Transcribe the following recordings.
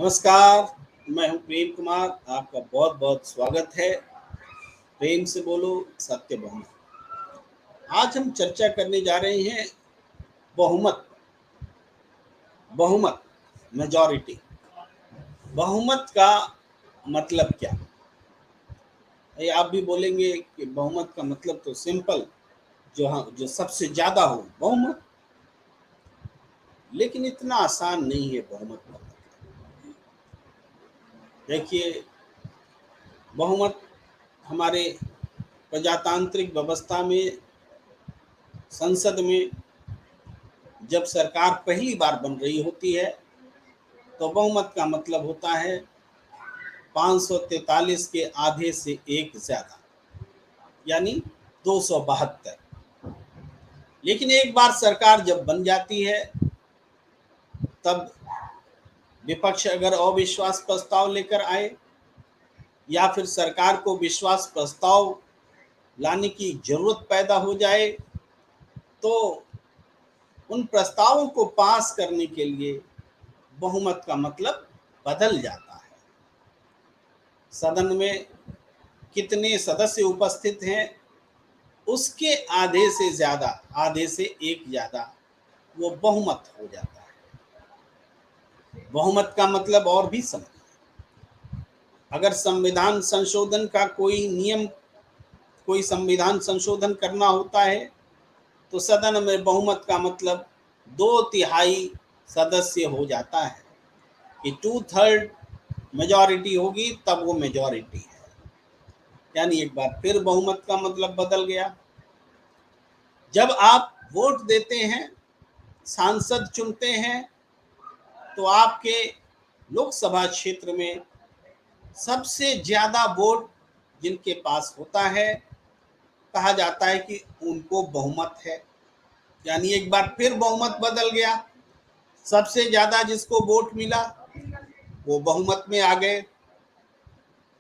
नमस्कार। मैं हूं प्रेम कुमार। आपका बहुत बहुत स्वागत है। प्रेम से बोलो, सत्य बोलो। आज हम चर्चा करने जा रहे हैं बहुमत। बहुमत, मेजॉरिटी। बहुमत का मतलब क्या? ये आप भी बोलेंगे कि बहुमत का मतलब तो सिंपल, जो सबसे ज्यादा हो, बहुमत। लेकिन इतना आसान नहीं है बहुमत का मतलब। देखिए, बहुमत हमारे प्रजातांत्रिक व्यवस्था में, संसद में जब सरकार पहली बार बन रही होती है तो बहुमत का मतलब होता है 543 के आधे से एक ज्यादा, यानी 272। लेकिन एक बार सरकार जब बन जाती है तब विपक्ष अगर अविश्वास प्रस्ताव लेकर आए या फिर सरकार को विश्वास प्रस्ताव लाने की जरूरत पैदा हो जाए तो उन प्रस्तावों को पास करने के लिए बहुमत का मतलब बदल जाता है। सदन में कितने सदस्य उपस्थित हैं उसके आधे से ज्यादा, आधे से एक ज्यादा वो बहुमत हो जाता है। बहुमत का मतलब और भी समझ, अगर संविधान संशोधन का कोई नियम, कोई संविधान संशोधन करना होता है तो सदन में बहुमत का मतलब 2/3 सदस्य हो जाता है कि 2/3 मेजॉरिटी होगी तब वो मेजॉरिटी है। यानी एक बार फिर बहुमत का मतलब बदल गया। जब आप वोट देते हैं, सांसद चुनते हैं, तो आपके लोकसभा क्षेत्र में सबसे ज्यादा वोट जिनके पास होता है, कहा जाता है कि उनको बहुमत है। यानी एक बार फिर बहुमत बदल गया। सबसे ज्यादा जिसको वोट मिला वो बहुमत में आ गए।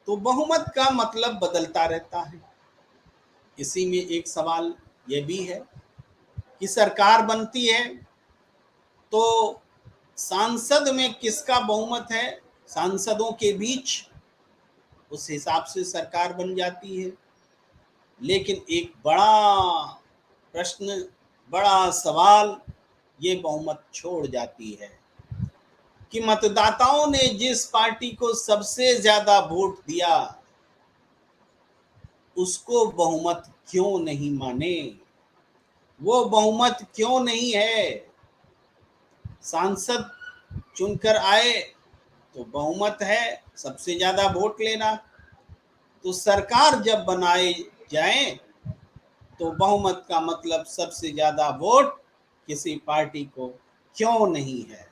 तो बहुमत का मतलब बदलता रहता है। इसी में एक सवाल यह भी है कि सरकार बनती है तो सांसद में किसका बहुमत है, सांसदों के बीच, उस हिसाब से सरकार बन जाती है। लेकिन एक बड़ा प्रश्न, बड़ा सवाल ये बहुमत छोड़ जाती है कि मतदाताओं ने जिस पार्टी को सबसे ज्यादा वोट दिया उसको बहुमत क्यों नहीं माने, वो बहुमत क्यों नहीं है। सांसद चुनकर आए तो बहुमत है, सबसे ज्यादा वोट लेना। तो सरकार जब बनाए जाए तो बहुमत का मतलब सबसे ज्यादा वोट किसी पार्टी को क्यों नहीं है।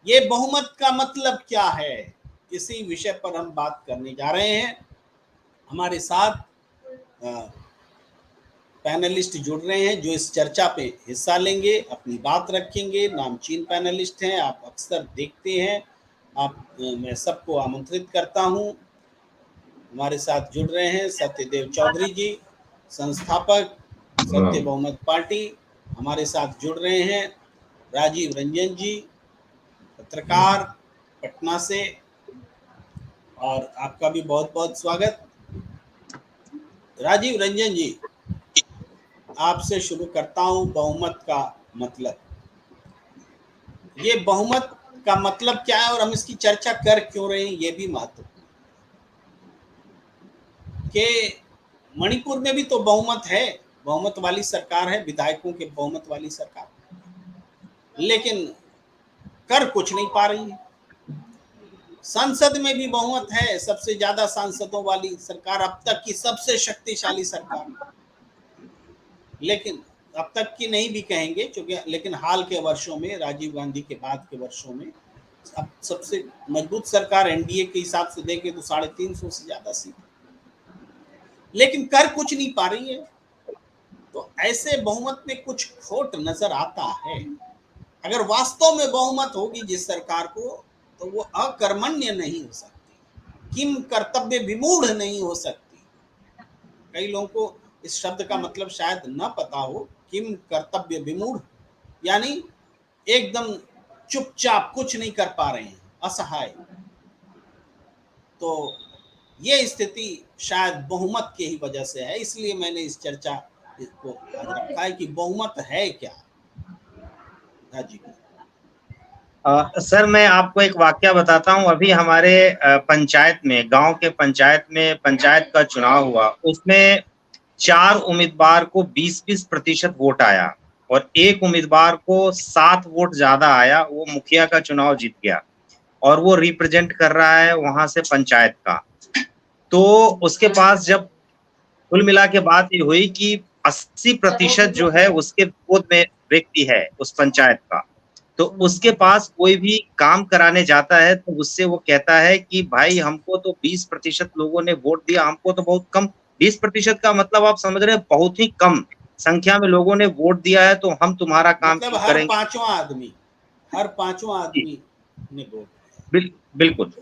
ये बहुमत का मतलब क्या है, इसी विषय पर हम बात करने जा रहे हैं। हमारे साथ पैनलिस्ट जुड़ रहे हैं जो इस चर्चा पे हिस्सा लेंगे, अपनी बात रखेंगे। नामचीन पैनलिस्ट हैं, आप अक्सर देखते हैं। मैं सबको आमंत्रित करता हूं। हमारे साथ जुड़ रहे हैं सत्यदेव चौधरी जी, संस्थापक सत्य बहुमत पार्टी। हमारे साथ जुड़ रहे हैं राजीव रंजन जी, पत्रकार पटना से, और आपका भी बहुत बहुत स्वागत। राजीव रंजन जी, आपसे शुरू करता हूं। बहुमत का मतलब, ये बहुमत का मतलब क्या है और हम इसकी चर्चा कर क्यों रहे हैं, ये भी महत्वपूर्ण कि मणिपुर में भी तो बहुमत है, बहुमत वाली सरकार है, विधायकों के बहुमत वाली सरकार, लेकिन कर कुछ नहीं पा रही है। संसद में भी बहुमत है, सबसे ज्यादा सांसदों वाली सरकार, अब तक की सबसे शक्तिशाली सरकार, लेकिन अब तक की नहीं भी कहेंगे क्योंकि, लेकिन हाल के वर्षों में, राजीव गांधी के बाद के वर्षों में अब सबसे मजबूत सरकार एनडीए के हिसाब से देखें तो 350 से ज्यादा सीट, लेकिन कर कुछ नहीं पा रही है। तो ऐसे बहुमत में कुछ खोट नजर आता है। अगर वास्तव में बहुमत होगी जिस सरकार को, तो वो अकर्मण्य नहीं हो सकती, किम कर्तव्य विमूढ़ नहीं हो सकती। कई लोगों को इस शब्द का मतलब शायद न पता हो। किम कर्तव्य विमूढ़ यानी एकदम चुपचाप, कुछ नहीं कर पा रहे हैं, असहाय। तो ये स्थिति शायद बहुमत की ही वजह से है, इसलिए मैंने इस चर्चा को आज रखा है कि बहुमत है क्या। जी सर मैं आपको एक वाकया बताता हूँ। अभी हमारे पंचायत में, गांव के पंचायत में पंचायत का चुनाव हुआ, उसमें 4 उम्मीदवार को 20-20% वोट आया और एक उम्मीदवार को 7 वोट ज्यादा आया। वो मुखिया का चुनाव जीत गया और वो रिप्रेजेंट कर रहा है वहां से पंचायत का। तो उसके पास जब कुल मिला के बात ये हुई कि 80% जो है उसके विरोध में व्यक्ति है उस पंचायत का, तो उसके पास कोई भी काम कराने जाता है तो उससे वो कहता है कि भाई हमको तो 20% लोगों ने वोट दिया, हमको तो बहुत कम। 20% का मतलब आप समझ रहे हैं, बहुत ही कम संख्या में लोगों ने वोट दिया है, तो हम तुम्हारा काम मतलब क्यों हर करेंगे। पांचवा आदमी ने वोट बिल्कुल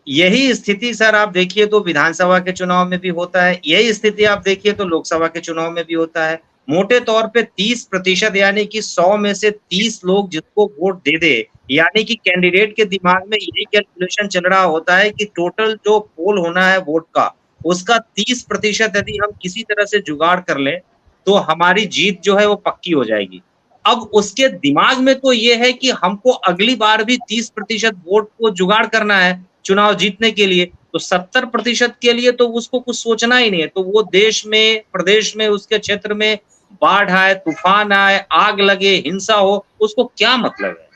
यही स्थिति सर आप देखिए तो विधानसभा के चुनाव में भी होता है, यही स्थिति आप देखिए तो लोकसभा के चुनाव में भी होता है। मोटे तौर पे 30% यानी कि 100 में से 30 लोग जिसको वोट दे दे, यानी कि कैंडिडेट के दिमाग में यही कैलकुलेशन चल रहा होता है कि टोटल जो पोल होना है वोट का, उसका 30% यदि हम किसी तरह से जुगाड़ कर लें तो हमारी जीत जो है वो पक्की हो जाएगी। अब उसके दिमाग में तो ये है कि हमको अगली बार भी 30% वोट को जुगाड़ करना है चुनाव जीतने के लिए, तो 70% के लिए तो उसको कुछ सोचना ही नहीं है। तो वो देश में, प्रदेश में, उसके क्षेत्र में बाढ़ आए, तूफान आए, आग लगे, हिंसा हो, उसको क्या मतलब है।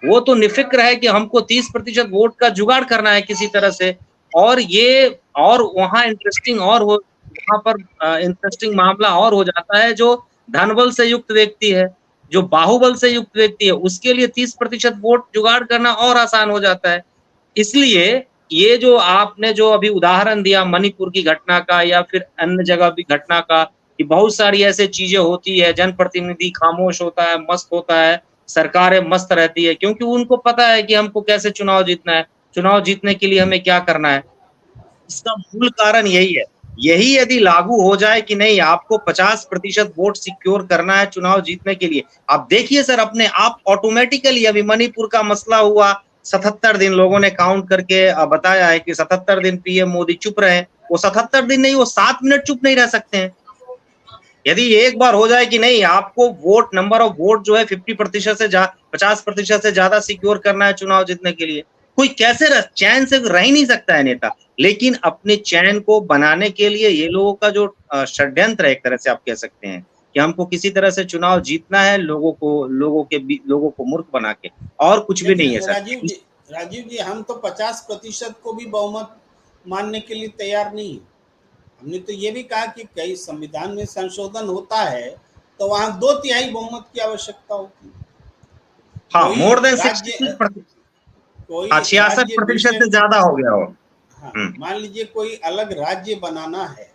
वो तो निफिक्र है कि हमको 30% वोट का जुगाड़ करना है किसी तरह से। और ये और वहां इंटरेस्टिंग और हो, वहां पर इंटरेस्टिंग मामला और हो जाता है, जो धनबल से युक्त व्यक्ति है, जो बाहुबल से युक्त व्यक्ति है, उसके लिए 30% वोट जुगाड़ करना और आसान हो जाता है। इसलिए ये जो आपने जो अभी उदाहरण दिया मणिपुर की घटना का या फिर अन्य जगह भी घटना का, कि बहुत सारी ऐसी चीजें होती है, जनप्रतिनिधि खामोश होता है, मस्त होता है, सरकारें मस्त रहती है, क्योंकि उनको पता है कि हमको कैसे चुनाव जीतना है, चुनाव जीतने के लिए हमें क्या करना है। इसका मूल कारण यही है। यही यदि लागू हो जाए कि नहीं, आपको 50% वोट सिक्योर करना है चुनाव जीतने के लिए, आप देखिए सर अपने आप ऑटोमेटिकली, अभी मणिपुर का मसला हुआ, 77 दिन लोगों ने काउंट करके बताया है कि 77 दिन पीएम मोदी चुप रहे। वो 77 दिन नहीं, वो 7 मिनट चुप नहीं रह सकते हैं। यदि एक बार हो जाए कि नहीं, आपको वोट, नंबर ऑफ वोट जो है 50% से 50% से ज्यादा सिक्योर करना है चुनाव जीतने के लिए, कोई कैसे चैन से रह ही नहीं सकता है नेता। लेकिन अपने चैन को बनाने के लिए ये लोगों का जो षड्यंत्र है, एक तरह से आप कह सकते हैं कि हमको किसी तरह से चुनाव जीतना है, लोगों को मूर्ख बना के, और कुछ भी नहीं है लेकिन सर। राजीव जी हम तो 50% को भी बहुमत मानने के लिए तैयार नहीं। हमने तो ये भी कहा कि कई संविधान में संशोधन होता है तो वहां 2/3 बहुमत की आवश्यकता होती है। हाँ, कोई मोर देन राज्य 66%, कोई राज्य 66% से विशेष, ज्यादा हो गया हो। हाँ मान लीजिए कोई अलग राज्य बनाना है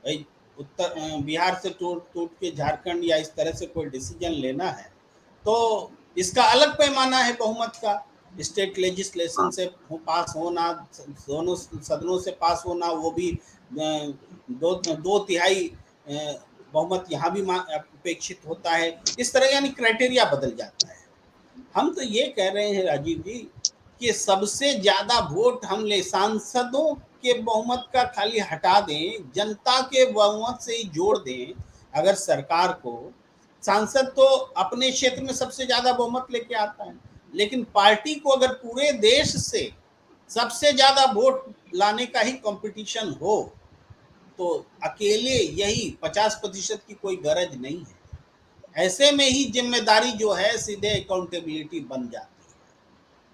भाई, उत्तर बिहार से टूट टूट के झारखंड या इस तरह से कोई डिसीजन लेना है, तो इसका अलग पैमाना है बहुमत का। स्टेट लेजिस्लेशन हाँ से पास होना, दोनों सदनों से पास होना, वो भी दो तिहाई बहुमत यहाँ भी अपेक्षित होता है। इस तरह यानी क्राइटेरिया बदल जाता है। हम तो ये कह रहे हैं राजीव जी कि सबसे ज्यादा वोट हम ले, सांसदों के बहुमत का खाली हटा दें, जनता के बहुमत से ही जोड़ दें। अगर सरकार को, सांसद तो अपने क्षेत्र में सबसे ज्यादा बहुमत लेके आता है, लेकिन पार्टी को अगर पूरे देश से सबसे ज्यादा वोट लाने का ही कंपटीशन हो तो अकेले यही 50% की कोई गरज नहीं है। ऐसे में ही जिम्मेदारी जो है सीधे अकाउंटेबिलिटी बन जाती है।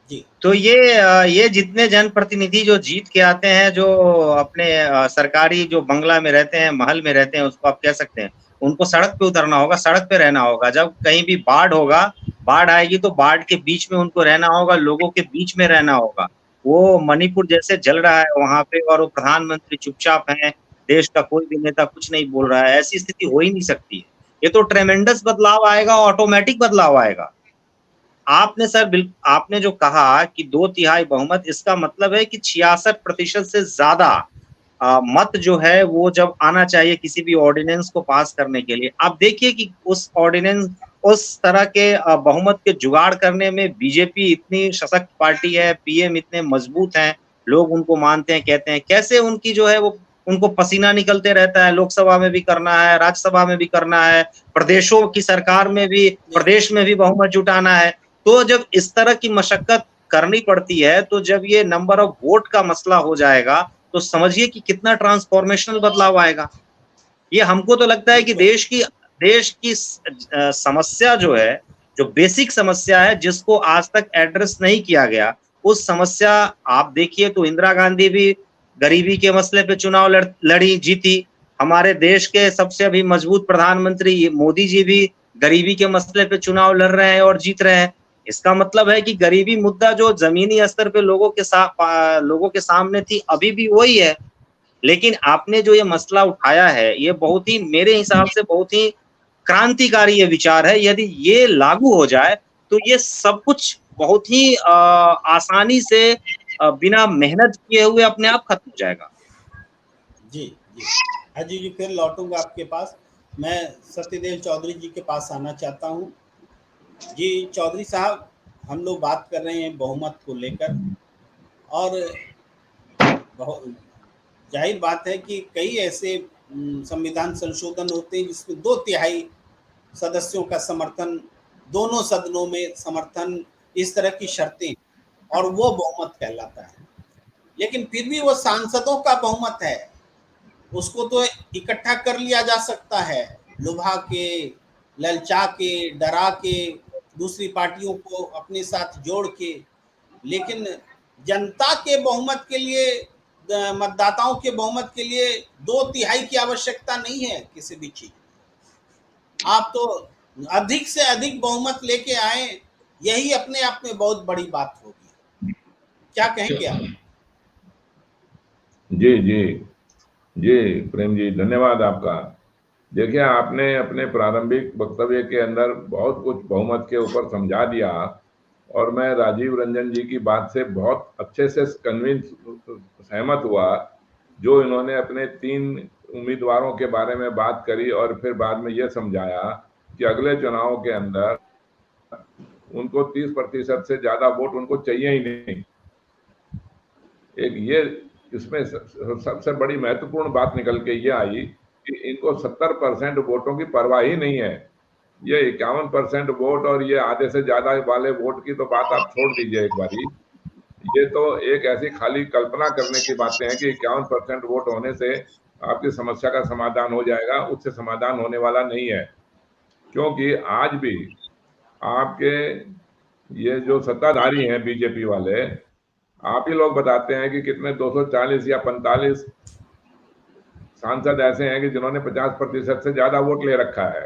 जी तो ये जितने जनप्रतिनिधि जो जीत के आते हैं, जो अपने सरकारी जो बंगला में रहते हैं, महल में रहते हैं, उसको आप कह सकते हैं, उनको सड़क पे उतरना होगा, सड़क पे रहना होगा। जब कहीं भी बाढ़ होगा, बाढ़ आएगी तो बाढ़ के बीच में उनको रहना होगा, लोगों के बीच में रहना होगा। वो मणिपुर जैसे जल रहा है वहां पे और वो प्रधानमंत्री चुपचाप है, देश का कोई भी नेता कुछ नहीं बोल रहा है, ऐसी स्थिति हो ही नहीं सकती है। ये तो ट्रेमेंडस बदलाव आएगा, ऑटोमेटिक बदलाव आएगा। आपने सर आपने जो कहा कि 2/3 बहुमत, इसका मतलब है कि 66% से ज्यादा मत जो है वो जब आना चाहिए किसी भी ऑर्डिनेंस को पास करने के लिए। आप देखिए कि उस ऑर्डिनेंस, उस तरह के बहुमत के जुगाड़ करने में बीजेपी इतनी सशक्त पार्टी है, पीएम इतने मजबूत हैं, लोग उनको मानते हैं, कहते हैं, कैसे उनकी जो है वो उनको पसीना निकलते रहता है, लोकसभा में भी करना है, राज्यसभा में भी करना है, प्रदेशों की सरकार में भी, प्रदेश में भी बहुमत जुटाना है। तो जब इस तरह की मशक्कत करनी पड़ती है, तो जब ये नंबर ऑफ वोट का मसला हो जाएगा, तो समझिए कि कितना ट्रांसफॉर्मेशनल बदलाव आएगा। ये हमको तो लगता है कि बिल्कुल। देश की समस्या जो है, जो बेसिक समस्या है, जिसको आज तक एड्रेस नहीं किया गया, उस समस्या आप देखिए तो इंदिरा गांधी भी गरीबी के मसले पे चुनाव लड़ी, जीती। हमारे देश के सबसे अभी मजबूत प्रधानमंत्री मोदी जी भी गरीबी के मसले पे चुनाव लड़ रहे हैं और जीत रहे हैं। इसका मतलब है कि गरीबी मुद्दा जो जमीनी स्तर पे लोगों के सामने थी, अभी भी वही है। लेकिन आपने जो ये मसला उठाया है, ये बहुत ही मेरे हिसाब से बहुत ही क्रांतिकारी ये विचार है। यदि ये लागू हो जाए, तो ये सब कुछ बहुत ही आसानी से बिना मेहनत किए हुए अपने आप खत्म हो जाएगा। जी, जी। अजय जी, फिर लौटूँगा आपके पास। मैं सत्यदेव चौधरी जी के पास आना चाहता हूँ। जी, चौधरी साहब, हम लोग बात कर रहे हैं बहुमत को लेकर, और जाहिर बात है कि कई ऐसे संविधान संशोधन होते हैं जिसमें 2/3 सदस्यों का समर्थन, दोनों सदनों में समर्थन, इस तरह की शर्तें, और वो बहुमत कहलाता है। लेकिन फिर भी वो सांसदों का बहुमत है, उसको तो इकट्ठा कर लिया जा सकता है, लुभा के, ललचा के, डरा के, दूसरी पार्टियों को अपने साथ जोड़ के। लेकिन जनता के बहुमत के लिए, मतदाताओं के बहुमत के लिए 2/3 की आवश्यकता नहीं है किसी भी चीज। आप तो अधिक से अधिक बहुमत लेके आए, यही अपने आप में बहुत बड़ी बात होगी। क्या कहेंगे आप? जी जी जी प्रेम जी, धन्यवाद आपका। देखिए, आपने अपने प्रारंभिक वक्तव्य के अंदर बहुत कुछ बहुमत के ऊपर समझा दिया, और मैं राजीव रंजन जी की बात से बहुत अच्छे से सहमत हुआ, जो इन्होंने अपने 3 उम्मीदवारों के बारे में बात करी और फिर बाद में यह समझाया कि अगले चुनाव के अंदर उनको 30% से ज्यादा वोट उनको चाहिए ही नहीं। एक ये इसमें सबसे बड़ी महत्वपूर्ण बात निकल के ये आई कि इनको 70% वोटों की परवाह ही नहीं है। ये 51% वोट और ये आधे से ज्यादा वाले वोट की तो बात आप छोड़ दीजिए एक बारी। ये तो एक ऐसी खाली कल्पना करने की बातें हैं कि 51% वोट होने से आपकी समस्या का समाधान हो जाएगा। उससे समाधान होने वाला नहीं है, क्योंकि आज भी आपके ये जो सत्ताधारी हैं बीजेपी वाले, आप ही लोग बताते हैं कि कितने 240 या 45 सांसद ऐसे हैं कि जिन्होंने 50% से ज्यादा वोट ले रखा है।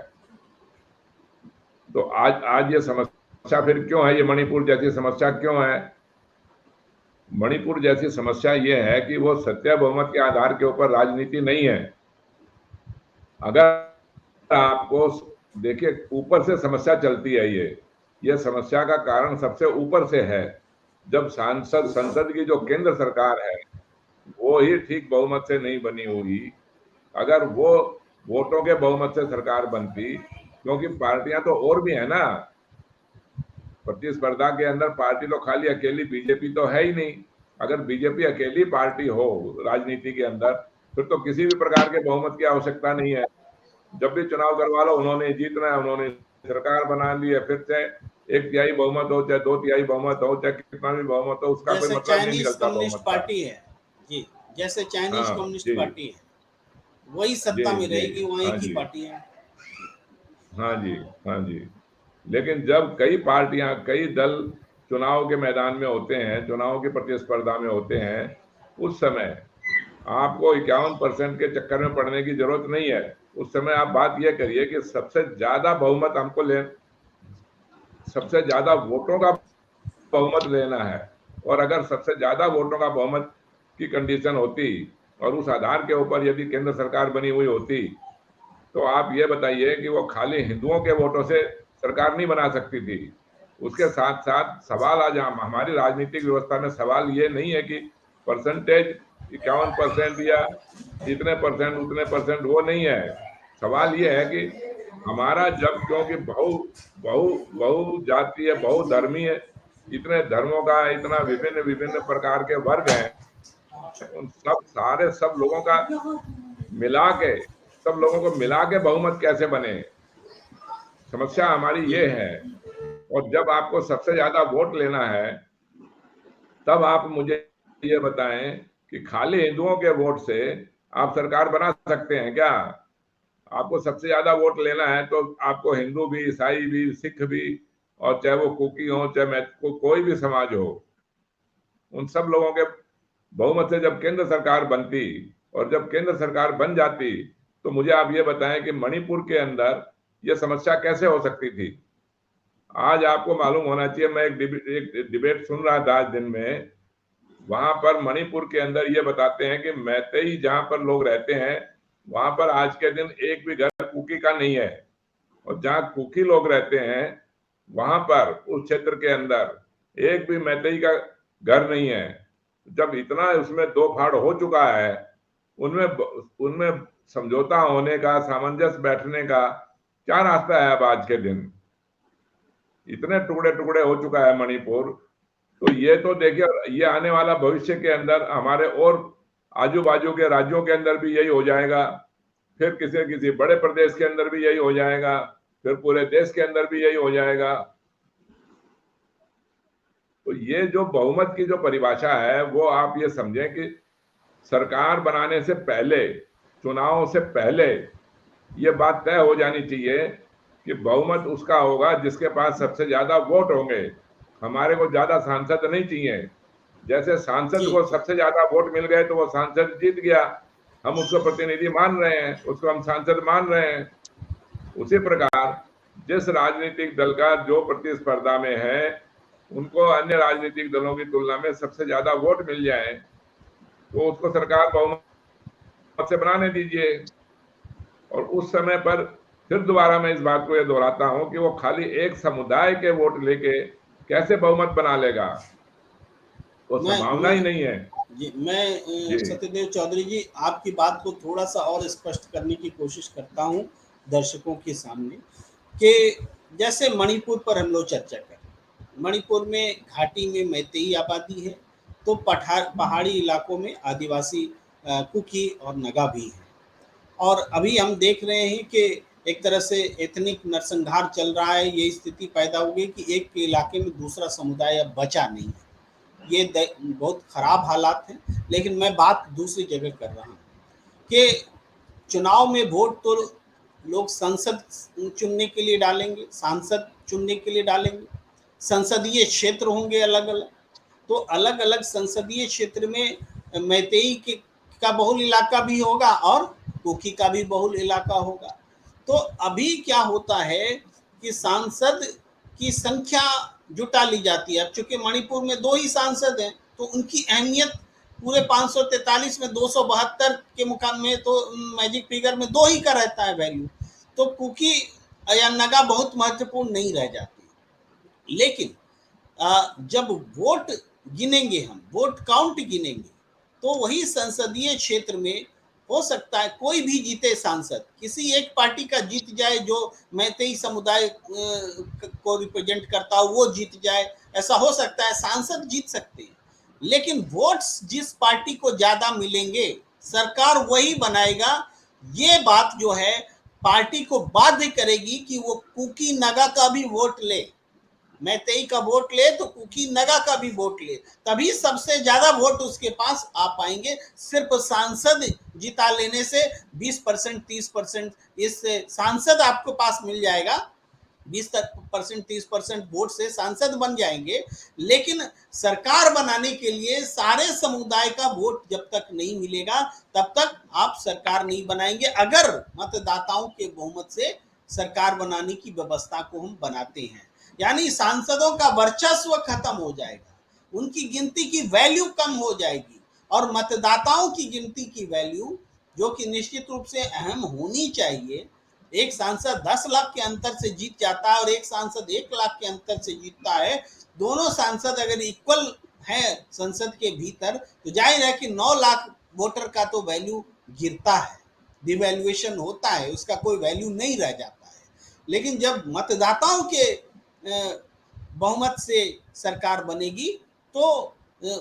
तो आज ये समस्या फिर क्यों है? ये मणिपुर जैसी समस्या क्यों है? मणिपुर जैसी समस्या ये है कि वो सत्य बहुमत के आधार के ऊपर राजनीति नहीं है। अगर आपको देखिए, ऊपर से समस्या चलती है, ये समस्या का कारण सबसे ऊपर से है। जब संसद की जो केंद्र सरकार है वो ही ठीक बहुमत से नहीं बनी हुई। अगर वो वोटों के बहुमत से सरकार बनती, क्योंकि पार्टियां तो और भी है ना, प्रतिस्पर्धा के अंदर पार्टी तो खाली अकेली बीजेपी तो है ही नहीं। अगर बीजेपी अकेली पार्टी हो राजनीति के अंदर, फिर तो किसी भी प्रकार के बहुमत की आवश्यकता नहीं है। जब भी चुनाव करवा लो, उन्होंने जीतना है, उन्होंने सरकार बना ली है, फिर से 1/3 बहुमत हो चाहे 2/3 बहुमत हो चाहे कितना भी बहुमत हो, उसका कोई मतलब नहीं चाइनीज निकलता कम्युनिस्ट बहुमत का। पार्टी है जी, जैसे चाइनीज हाँ कम्युनिस्ट जी पार्टी है, वही जी सत्ता में जी। रहेगी, वहाँ हाँ एक ही जी पार्टी है। हाँ जी हाँ जी। लेकिन जब कई पार्टियां, कई दल चुनाव के मैदान में होते हैं, चुनाव की प्रतिस्पर्धा में होते हैं, उस समय आपको 51% के चक्कर में पड़ने की जरूरत नहीं है। उस समय आप बात यह करिए कि सबसे ज्यादा बहुमत हमको सबसे ज्यादा वोटों का बहुमत लेना है। और अगर सबसे ज्यादा वोटों का बहुमत की कंडीशन होती और उस आधार के ऊपर यदि केंद्र सरकार बनी हुई होती, तो आप ये बताइए कि वो खाली हिंदुओं के वोटों से सरकार नहीं बना सकती थी। उसके साथ साथ सवाल आज हमारी राजनीतिक व्यवस्था में सवाल ये नहीं है कि परसेंटेज 51% या इतने परसेंट उतने परसेंट, वो नहीं है। सवाल ये है कि हमारा जब, क्योंकि बहु बहु बहु जातीय बहुधर्मीय इतने धर्मों का, इतना विभिन्न विभिन्न प्रकार के वर्ग हैं, उन सब लोगों का मिला के, सब लोगों को मिला के बहुमत कैसे बने? समस्या हमारी ये है। और जब आपको सबसे ज्यादा वोट लेना है, तब आप मुझे ये बताएं कि खाली हिंदुओं के वोट से आप सरकार बना सकते हैं क्या? आपको सबसे ज्यादा वोट लेना है तो आपको हिंदू भी, ईसाई भी, सिख भी, और चाहे वो कुकी हो, चाहे कोई भी समाज हो, उन सब लोगों के बहुमत से जब केंद्र सरकार बनती, और जब केंद्र सरकार बन जाती, तो मुझे आप ये बताएं कि मणिपुर के अंदर ये समस्या कैसे हो सकती थी? आज आपको मालूम होना चाहिए, मैं एक डिबेट सुन रहा था आज दिन में, वहां पर मणिपुर के अंदर ये बताते हैं कि मैतेई जहां पर लोग रहते हैं, वहां पर आज के दिन एक भी घर कुकी का नहीं है, और जहां कुकी लोग रहते हैं वहां पर उस क्षेत्र के अंदर एक भी मैतेई का घर नहीं है। जब इतना उसमें दो फाड़ हो चुका है, उनमें उनमें समझौता होने का, सामंजस्य बैठने का क्या रास्ता है? अब आज के दिन इतने टुकड़े टुकड़े हो चुका है मणिपुर, तो ये तो देखिए, ये आने वाला भविष्य के अंदर हमारे और आजू बाजू के राज्यों के अंदर भी यही हो जाएगा, फिर किसी बड़े प्रदेश के अंदर भी यही हो जाएगा, फिर पूरे देश के अंदर भी यही हो जाएगा। तो ये जो बहुमत की जो परिभाषा है, वो आप ये समझें कि सरकार बनाने से पहले, चुनाव से पहले ये बात तय हो जानी चाहिए कि बहुमत उसका होगा जिसके पास सबसे ज्यादा वोट होंगे। हमारे को ज्यादा सांसद नहीं चाहिए। जैसे सांसद को सबसे ज्यादा वोट मिल गए तो वो सांसद जीत गया, हम उसको प्रतिनिधि मान रहे हैं, उसको हम सांसद मान रहे हैं। उसी प्रकार जिस राजनीतिक दल का जो प्रतिस्पर्धा में है, उनको अन्य राजनीतिक दलों की तुलना में सबसे ज्यादा वोट मिल जाए तो उसको सरकार बहुमत से बनाने दीजिए। और उस समय पर फिर दोबारा मैं इस बात को ये दोहराता हूं कि वो खाली एक समुदाय के वोट लेके कैसे बहुमत बना लेगा? वो संभावना ही नहीं है। जी, मैं सत्यदेव चौधरी जी, आपकी बात को थोड़ा सा और स्पष्ट करने की कोशिश करता हूं दर्शकों के सामने कि जैसे मणिपुर पर हम लोग चर्चा करें, मणिपुर में घाटी में मैतेई आबादी है, तो पहाड़ी इलाकों में आदिवासी कुकी और नगा भी हैं। और अभी हम देख रहे हैं कि एक तरह से एथनिक नरसंहार चल रहा है। ये स्थिति पैदा हो गई कि एक इलाके में दूसरा समुदाय अब बचा नहीं है। ये बहुत खराब हालात हैं। लेकिन मैं बात दूसरी जगह कर रहा हूँ कि चुनाव में वोट तो लोग संसद चुनने के लिए डालेंगे, सांसद चुनने के लिए डालेंगे, संसदीय क्षेत्र होंगे अलग अलग, तो अलग अलग संसदीय क्षेत्र में मैतेई का बहुल इलाका भी होगा और कुकी का भी बहुल इलाका होगा। तो अभी क्या होता है कि सांसद की संख्या जुटा ली जाती है। अब चूंकि मणिपुर में 2 ही सांसद हैं, तो उनकी अहमियत पूरे 543 में 272 के मुकाम में तो मैजिक फिगर में 2 ही का रहता है वैल्यू, तो कुकी या नगा बहुत महत्वपूर्ण नहीं रह जाती। लेकिन जब वोट गिनेंगे, हम वोट काउंट गिनेंगे, तो वही संसदीय क्षेत्र में हो सकता है कोई भी जीते सांसद, किसी एक पार्टी का जीत जाए जो मैतेई समुदाय को रिप्रेजेंट करता हो, वो जीत जाए, ऐसा हो सकता है, सांसद जीत सकते हैं। लेकिन वोट्स जिस पार्टी को ज्यादा मिलेंगे सरकार वही बनाएगा। ये बात जो है पार्टी को बाध्य करेगी कि वो कुकी नगा का भी वोट ले, मैतेई का वोट ले तो कुकी नगा का भी वोट ले, तभी सबसे ज्यादा वोट उसके पास आ पाएंगे। सिर्फ सांसद जिता लेने से 20% 30% इस सांसद आपको पास मिल जाएगा, 20% 30% वोट से सांसद बन जाएंगे। लेकिन सरकार बनाने के लिए सारे समुदाय का वोट जब तक नहीं मिलेगा तब तक आप सरकार नहीं बनाएंगे, अगर मतदाताओं के बहुमत से सरकार बनाने की व्यवस्था को हम बनाते हैं। यानी सांसदों का वर्चस्व खत्म हो जाएगा, उनकी गिनती की वैल्यू कम हो जाएगी, और मतदाताओं की गिनती की वैल्यू जो कि निश्चित रूप से अहम होनी चाहिए। एक सांसद 10 लाख के अंतर से जीत जाता है और एक सांसद 1 लाख के अंतर से जीतता है, दोनों सांसद अगर इक्वल है संसद के भीतर, तो जाहिर है कि 9 लाख वोटर का तो वैल्यू गिरता है, डिवैल्यूएशन होता है, उसका कोई वैल्यू नहीं रह जाता है। लेकिन जब मतदाताओं के बहुमत से सरकार बनेगी तो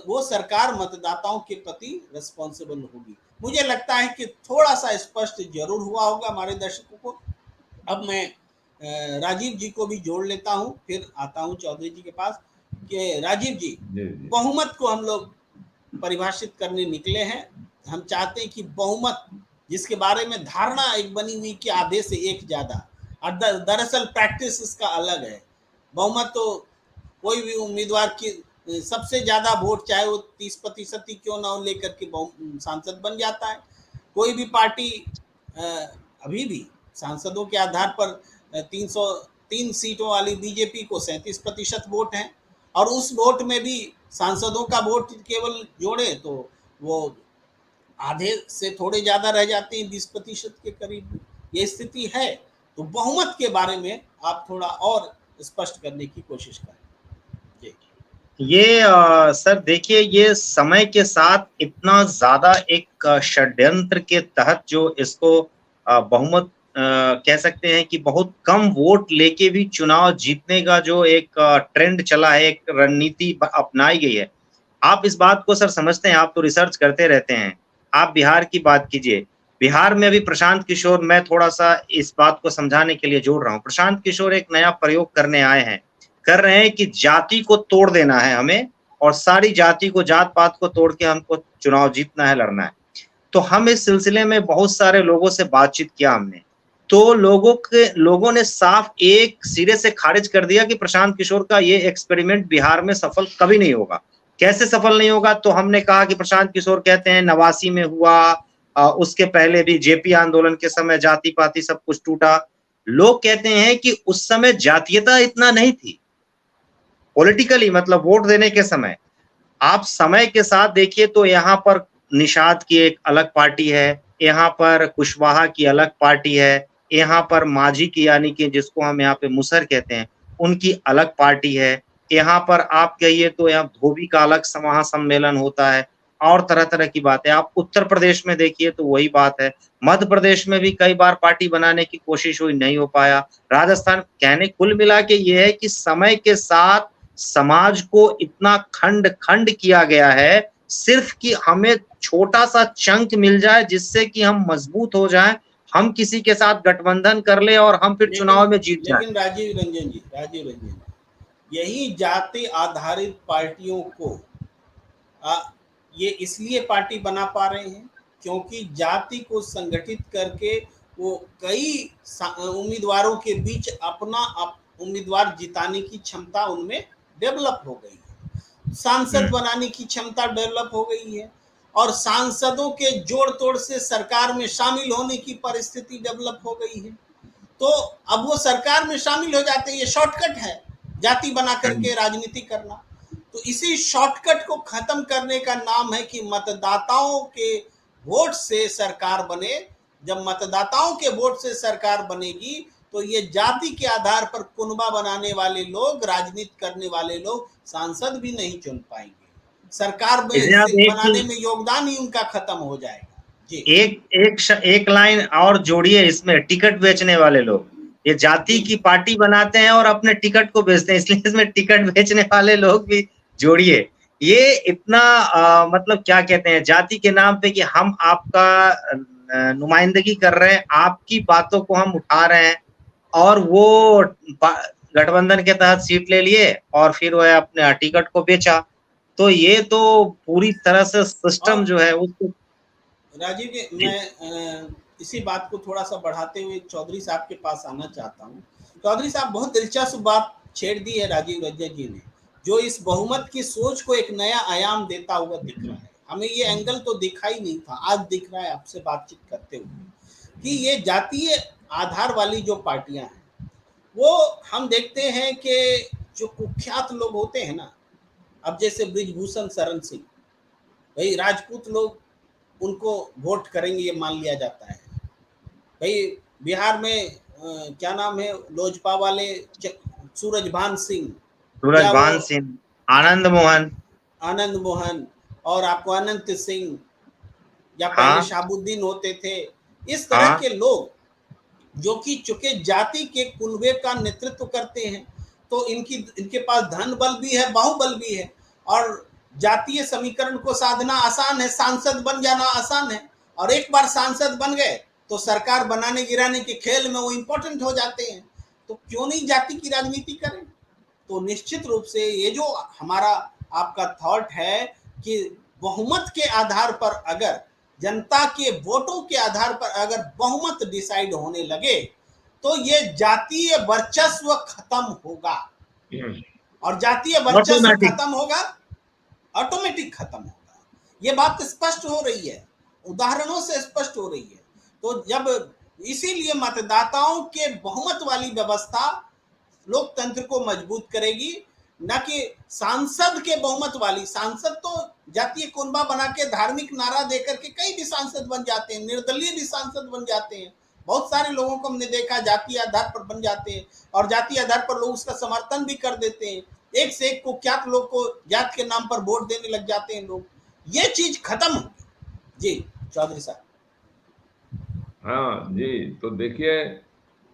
वो सरकार मतदाताओं के प्रति रिस्पॉन्सिबल होगी। मुझे लगता है कि थोड़ा सा स्पष्ट जरूर हुआ होगा हमारे दर्शकों को। अब मैं राजीव जी को भी जोड़ लेता हूं, फिर आता हूं चौधरी जी के पास कि राजीव जी, जी जी बहुमत को हम लोग परिभाषित करने निकले हैं। हम चाहते हैं कि बहुमत, जिसके बारे में धारणा एक बनी हुई कि आधे से एक ज्यादा, और दरअसल प्रैक्टिस इसका अलग है। बहुमत तो कोई भी उम्मीदवार की सबसे ज्यादा वोट, चाहे वो 30% ही क्यों ना हो, लेकर के सांसद बन जाता है। कोई भी पार्टी अभी भी सांसदों के आधार पर 303 सीटों वाली बीजेपी को 37% वोट है, और उस वोट में भी सांसदों का वोट केवल जोड़े तो वो आधे से थोड़े ज्यादा रह जाते हैं, 20% के करीब ये स्थिति है। तो बहुमत के बारे में आप थोड़ा और स्पष्ट करने की कोशिश करें। जी। ये सर देखिए, ये समय के साथ इतना ज्यादा एक षड्यंत्र के तहत जो इसको बहुमत कह सकते हैं कि बहुत कम वोट लेके भी चुनाव जीतने का जो एक ट्रेंड चला है, एक रणनीति अपनाई गई है। आप इस बात को सर समझते हैं, आप तो रिसर्च करते रहते हैं। आप बिहार की बात कीजिए, बिहार में अभी प्रशांत किशोर, मैं थोड़ा सा इस बात को समझाने के लिए जोड़ रहा हूँ। प्रशांत किशोर एक नया प्रयोग करने आए हैं, कर रहे हैं कि जाति को तोड़ देना है हमें, और सारी जाति को, जात पात को तोड़ के हमको चुनाव जीतना है, लड़ना है। तो हम इस सिलसिले में बहुत सारे लोगों से बातचीत किया हमने, तो लोगों ने साफ एक सिरे से खारिज कर दिया कि प्रशांत किशोर का ये एक्सपेरिमेंट बिहार में सफल कभी नहीं होगा। कैसे सफल नहीं होगा? तो हमने कहा कि प्रशांत किशोर कहते हैं 89 में हुआ, उसके पहले भी जेपी आंदोलन के समय जाति पाति सब कुछ टूटा। लोग कहते हैं कि उस समय जातीयता इतना नहीं थी पॉलिटिकली, मतलब वोट देने के समय। आप समय के साथ देखिए तो यहाँ पर निषाद की एक अलग पार्टी है, यहाँ पर कुशवाहा की अलग पार्टी है, यहाँ पर मांझी की, यानी कि जिसको हम यहाँ पे मुसहर कहते हैं, उनकी अलग पार्टी है। यहाँ पर आप कहिए तो यहाँ धोबी का अलग महासम्मेलन होता है, और तरह-तरह की बातें। आप उत्तर प्रदेश में देखिए तो वही बात है। मध्य प्रदेश में भी कई बार पार्टी बनाने की कोशिश हुई, नहीं हो पाया। राजस्थान, कहने कुल मिला के ये है कि समय के साथ समाज को इतना खंड-खंड किया गया है, सिर्फ कि हमें छोटा-सा चंक मिल जाए जिससे कि हम मजबूत हो जाएँ, हम किसी के साथ गठबंधन कर लें और हम फिर चुनाव में जीत जाएँ। लेकिन राजीव रंजन जी, यही जाति आधारित पार्टियों को ये इसलिए पार्टी बना पा रहे हैं क्योंकि जाति को संगठित करके वो कई उम्मीदवारों के बीच अपना उम्मीदवार जिताने की क्षमता उनमें डेवलप हो गई है, सांसद बनाने की क्षमता डेवलप हो गई है, और सांसदों के जोड़ तोड़ से सरकार में शामिल होने की परिस्थिति डेवलप हो गई है। तो अब वो सरकार में शामिल हो जाते हैं। ये शॉर्टकट है जाति बना करके राजनीति करना। तो इसी शॉर्टकट को खत्म करने का नाम है कि मतदाताओं के वोट से सरकार बने। जब मतदाताओं के वोट से सरकार बनेगी तो ये जाति के आधार पर कुनबा बनाने वाले लोग, राजनीति करने वाले लोग सांसद भी नहीं चुन पाएंगे, सरकार बनाने में योगदान ही उनका खत्म हो जाएगा। जी। एक लाइन और जोड़िए इसमें, टिकट बेचने वाले लोग, ये जाति की पार्टी बनाते हैं और अपने टिकट को बेचते हैं, इसलिए इसमें टिकट बेचने वाले लोग भी जोड़िए। ये इतना मतलब क्या कहते हैं, जाति के नाम पे कि हम आपका नुमाइंदगी कर रहे हैं, आपकी बातों को हम उठा रहे हैं, और वो गठबंधन के तहत सीट ले लिए और फिर वह अपने टिकट को बेचा। तो ये तो पूरी तरह से सिस्टम जो है उसको। राजीव जी, मैं इसी बात को थोड़ा सा बढ़ाते हुए चौधरी साहब के पास आना चाहता हूँ। चौधरी साहब, बहुत दिलचस्प बात छेड़ दी है राजीव रंजन जी ने, जो इस बहुमत की सोच को एक नया आयाम देता हुआ दिख रहा है। हमें ये एंगल तो दिखा ही नहीं था, आज दिख रहा है आपसे बातचीत करते हुए कि ये जातीय आधार वाली जो पार्टियां हैं, वो हम देखते हैं कि जो कुख्यात लोग होते हैं ना, अब जैसे ब्रिजभूषण शरण सिंह, भाई राजपूत लोग उनको वोट करेंगे ये मान लिया जाता है। भाई बिहार में क्या नाम है लोजपा वाले, सूरजभान सिंह, आनंद मोहन, और आपको अनंत सिंह, या पहले शाहबुद्दीन होते थे। इस तरह के लोग जो कि चूंकि जाति के कुनबे का नेतृत्व करते हैं, तो तो इनके पास धन बल भी है, बाहुबल भी है, और जातीय समीकरण को साधना आसान है, सांसद बन जाना आसान है, और एक बार सांसद बन गए तो सरकार बनाने गिराने के खेल में वो इंपॉर्टेंट हो जाते हैं। तो क्यों नहीं जाति की राजनीति करें? तो निश्चित रूप से ये जो हमारा आपका थॉट है कि बहुमत के आधार पर, अगर जनता के वोटों के आधार पर अगर बहुमत डिसाइड होने लगे तो ये जातीय वर्चस्व खत्म होगा, और जातीय वर्चस्व खत्म होगा, ऑटोमेटिक खत्म होगा। ये बात स्पष्ट हो रही है, उदाहरणों से स्पष्ट हो रही है। तो जब इसीलिए मतदाताओं के बहुमत वाली व्यवस्था लोकतंत्र को मजबूत करेगी, न कि सांसद के बहुमत वाली। सांसद तो जातीय कुनबा बना के धार्मिक नारा देकर के कई भी सांसद बन जाते हैं, निर्दलीय भी सांसद बन जाते हैं। बहुत सारे लोगों को हमने देखा जातीय आधार पर बन जाते हैं, और जातीय आधार पर लोग उसका समर्थन भी कर देते हैं। एक से एक कुख्यात लोग को जात के नाम पर वोट देने लग जाते हैं लोग। ये चीज खत्म होगी। जी चौधरी साहब। हाँ जी, तो देखिए,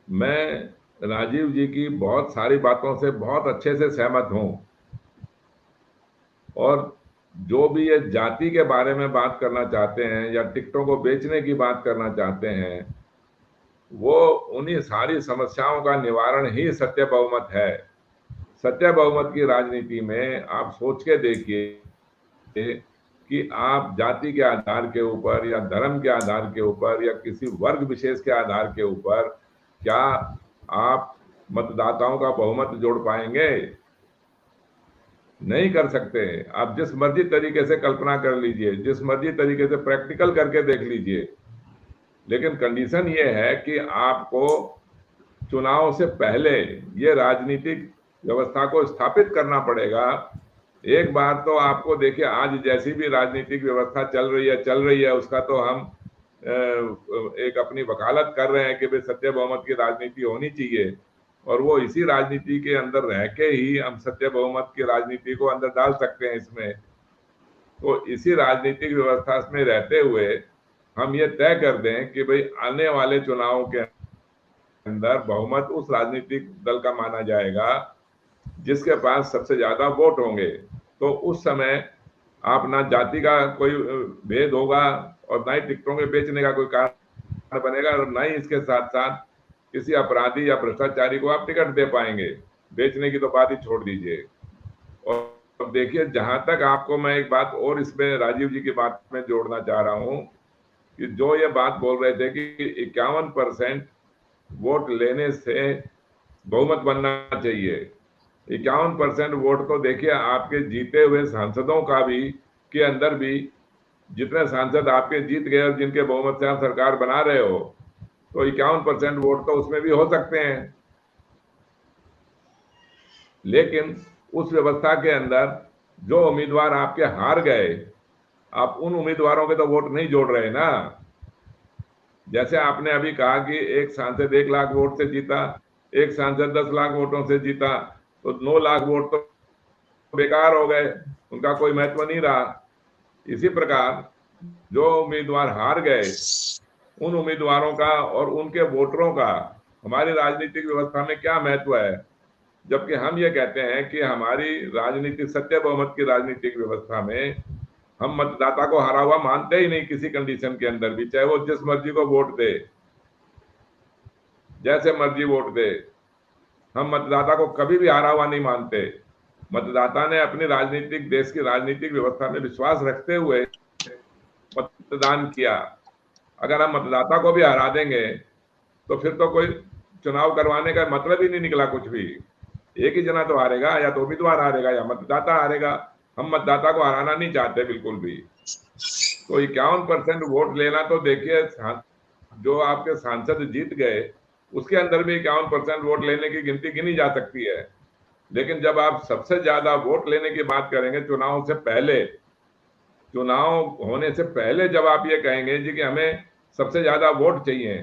मैं राजीव जी की बहुत सारी बातों से बहुत अच्छे से सहमत हूं, और जो भी ये जाति के बारे में बात करना चाहते हैं या टिकटों को बेचने की बात करना चाहते हैं, वो उन्हीं सारी समस्याओं का निवारण ही सत्य बहुमत है। सत्य बहुमत की राजनीति में आप सोच के देखिए कि आप जाति के आधार के ऊपर या धर्म के आधार के ऊपर या किसी वर्ग विशेष के आधार के ऊपर क्या आप मतदाताओं का बहुमत जोड़ पाएंगे? नहीं कर सकते। आप जिस मर्जी तरीके से कल्पना कर लीजिए, जिस मर्जी तरीके से प्रैक्टिकल करके देख लीजिए, लेकिन कंडीशन ये है कि आपको चुनाव से पहले ये राजनीतिक व्यवस्था को स्थापित करना पड़ेगा। एक बार तो आपको देखिए, आज जैसी भी राजनीतिक व्यवस्था चल रही है, उसका तो हम एक अपनी वकालत कर रहे हैं कि भाई सत्य बहुमत की राजनीति होनी चाहिए, और वो इसी राजनीति के अंदर रह के ही हम सत्य बहुमत की राजनीति को अंदर डाल सकते हैं इसमें। तो इसी राजनीतिक व्यवस्था में रहते हुए हम ये तय कर दें कि भाई आने वाले चुनावों के अंदर बहुमत उस राजनीतिक दल का माना जाएगा जिसके पास सबसे ज्यादा वोट होंगे। तो उस समय आप ना जाति का कोई भेद होगा और ना ही टिकटों के बेचने का कोई कारण बनेगा, और ना ही इसके साथ साथ किसी अपराधी या भ्रष्टाचारी को आप टिकट दे पाएंगे। बेचने की तो बात ही छोड़ दीजिए। और देखिए, जहां तक आपको मैं एक बात और इसमें राजीव जी की बात में जोड़ना चाह रहा हूं कि जो ये बात बोल रहे थे कि 51% वोट लेने से बहुमत बनना चाहिए। 51% वोट तो देखिए आपके जीते हुए सांसदों का भी के अंदर भी, जितने सांसद आपके जीत गए और जिनके बहुमत से आप सरकार बना रहे हो, तो 51% वोट तो उसमें भी हो सकते हैं। लेकिन उस व्यवस्था के अंदर जो उम्मीदवार आपके हार गए, आप उन उम्मीदवारों के तो वोट नहीं जोड़ रहे ना। जैसे आपने अभी कहा कि एक सांसद 1 लाख वोट से जीता, एक सांसद 10 लाख वोटों से जीता, तो 9 लाख वोट तो बेकार हो गए, उनका कोई महत्व नहीं रहा। इसी प्रकार जो उम्मीदवार हार गए, उन उम्मीदवारों का और उनके वोटरों का हमारी राजनीतिक व्यवस्था में क्या महत्व है? जबकि हम ये कहते हैं कि हमारी राजनीतिक सत्य बहुमत की राजनीतिक व्यवस्था में हम मतदाता को हारा हुआ मानते ही नहीं किसी कंडीशन के अंदर भी, चाहे वो जिस मर्जी को वोट दे, जैसे मर्जी वोट दे। हम मतदाता को कभी भी हारा हुआ नहीं मानते। मतदाता ने अपनी राजनीतिक, देश की राजनीतिक व्यवस्था में विश्वास रखते हुए मतदान किया। अगर हम मतदाता को भी हरा देंगे तो फिर तो कोई चुनाव करवाने का मतलब ही नहीं निकला कुछ भी। एक ही जना तो हारेगा, या तो उम्मीदवार हारेगा या मतदाता हारेगा। हम मतदाता को हराना नहीं चाहते बिल्कुल भी। तो 51% वोट लेना, तो देखिए जो आपके सांसद जीत गए उसके अंदर भी 51% वोट लेने की गिनती गिनी जा सकती है। लेकिन जब आप सबसे ज्यादा वोट लेने की बात करेंगे चुनाव से पहले, चुनाव होने से पहले जब आप ये कहेंगे जी कि हमें सबसे ज्यादा वोट चाहिए,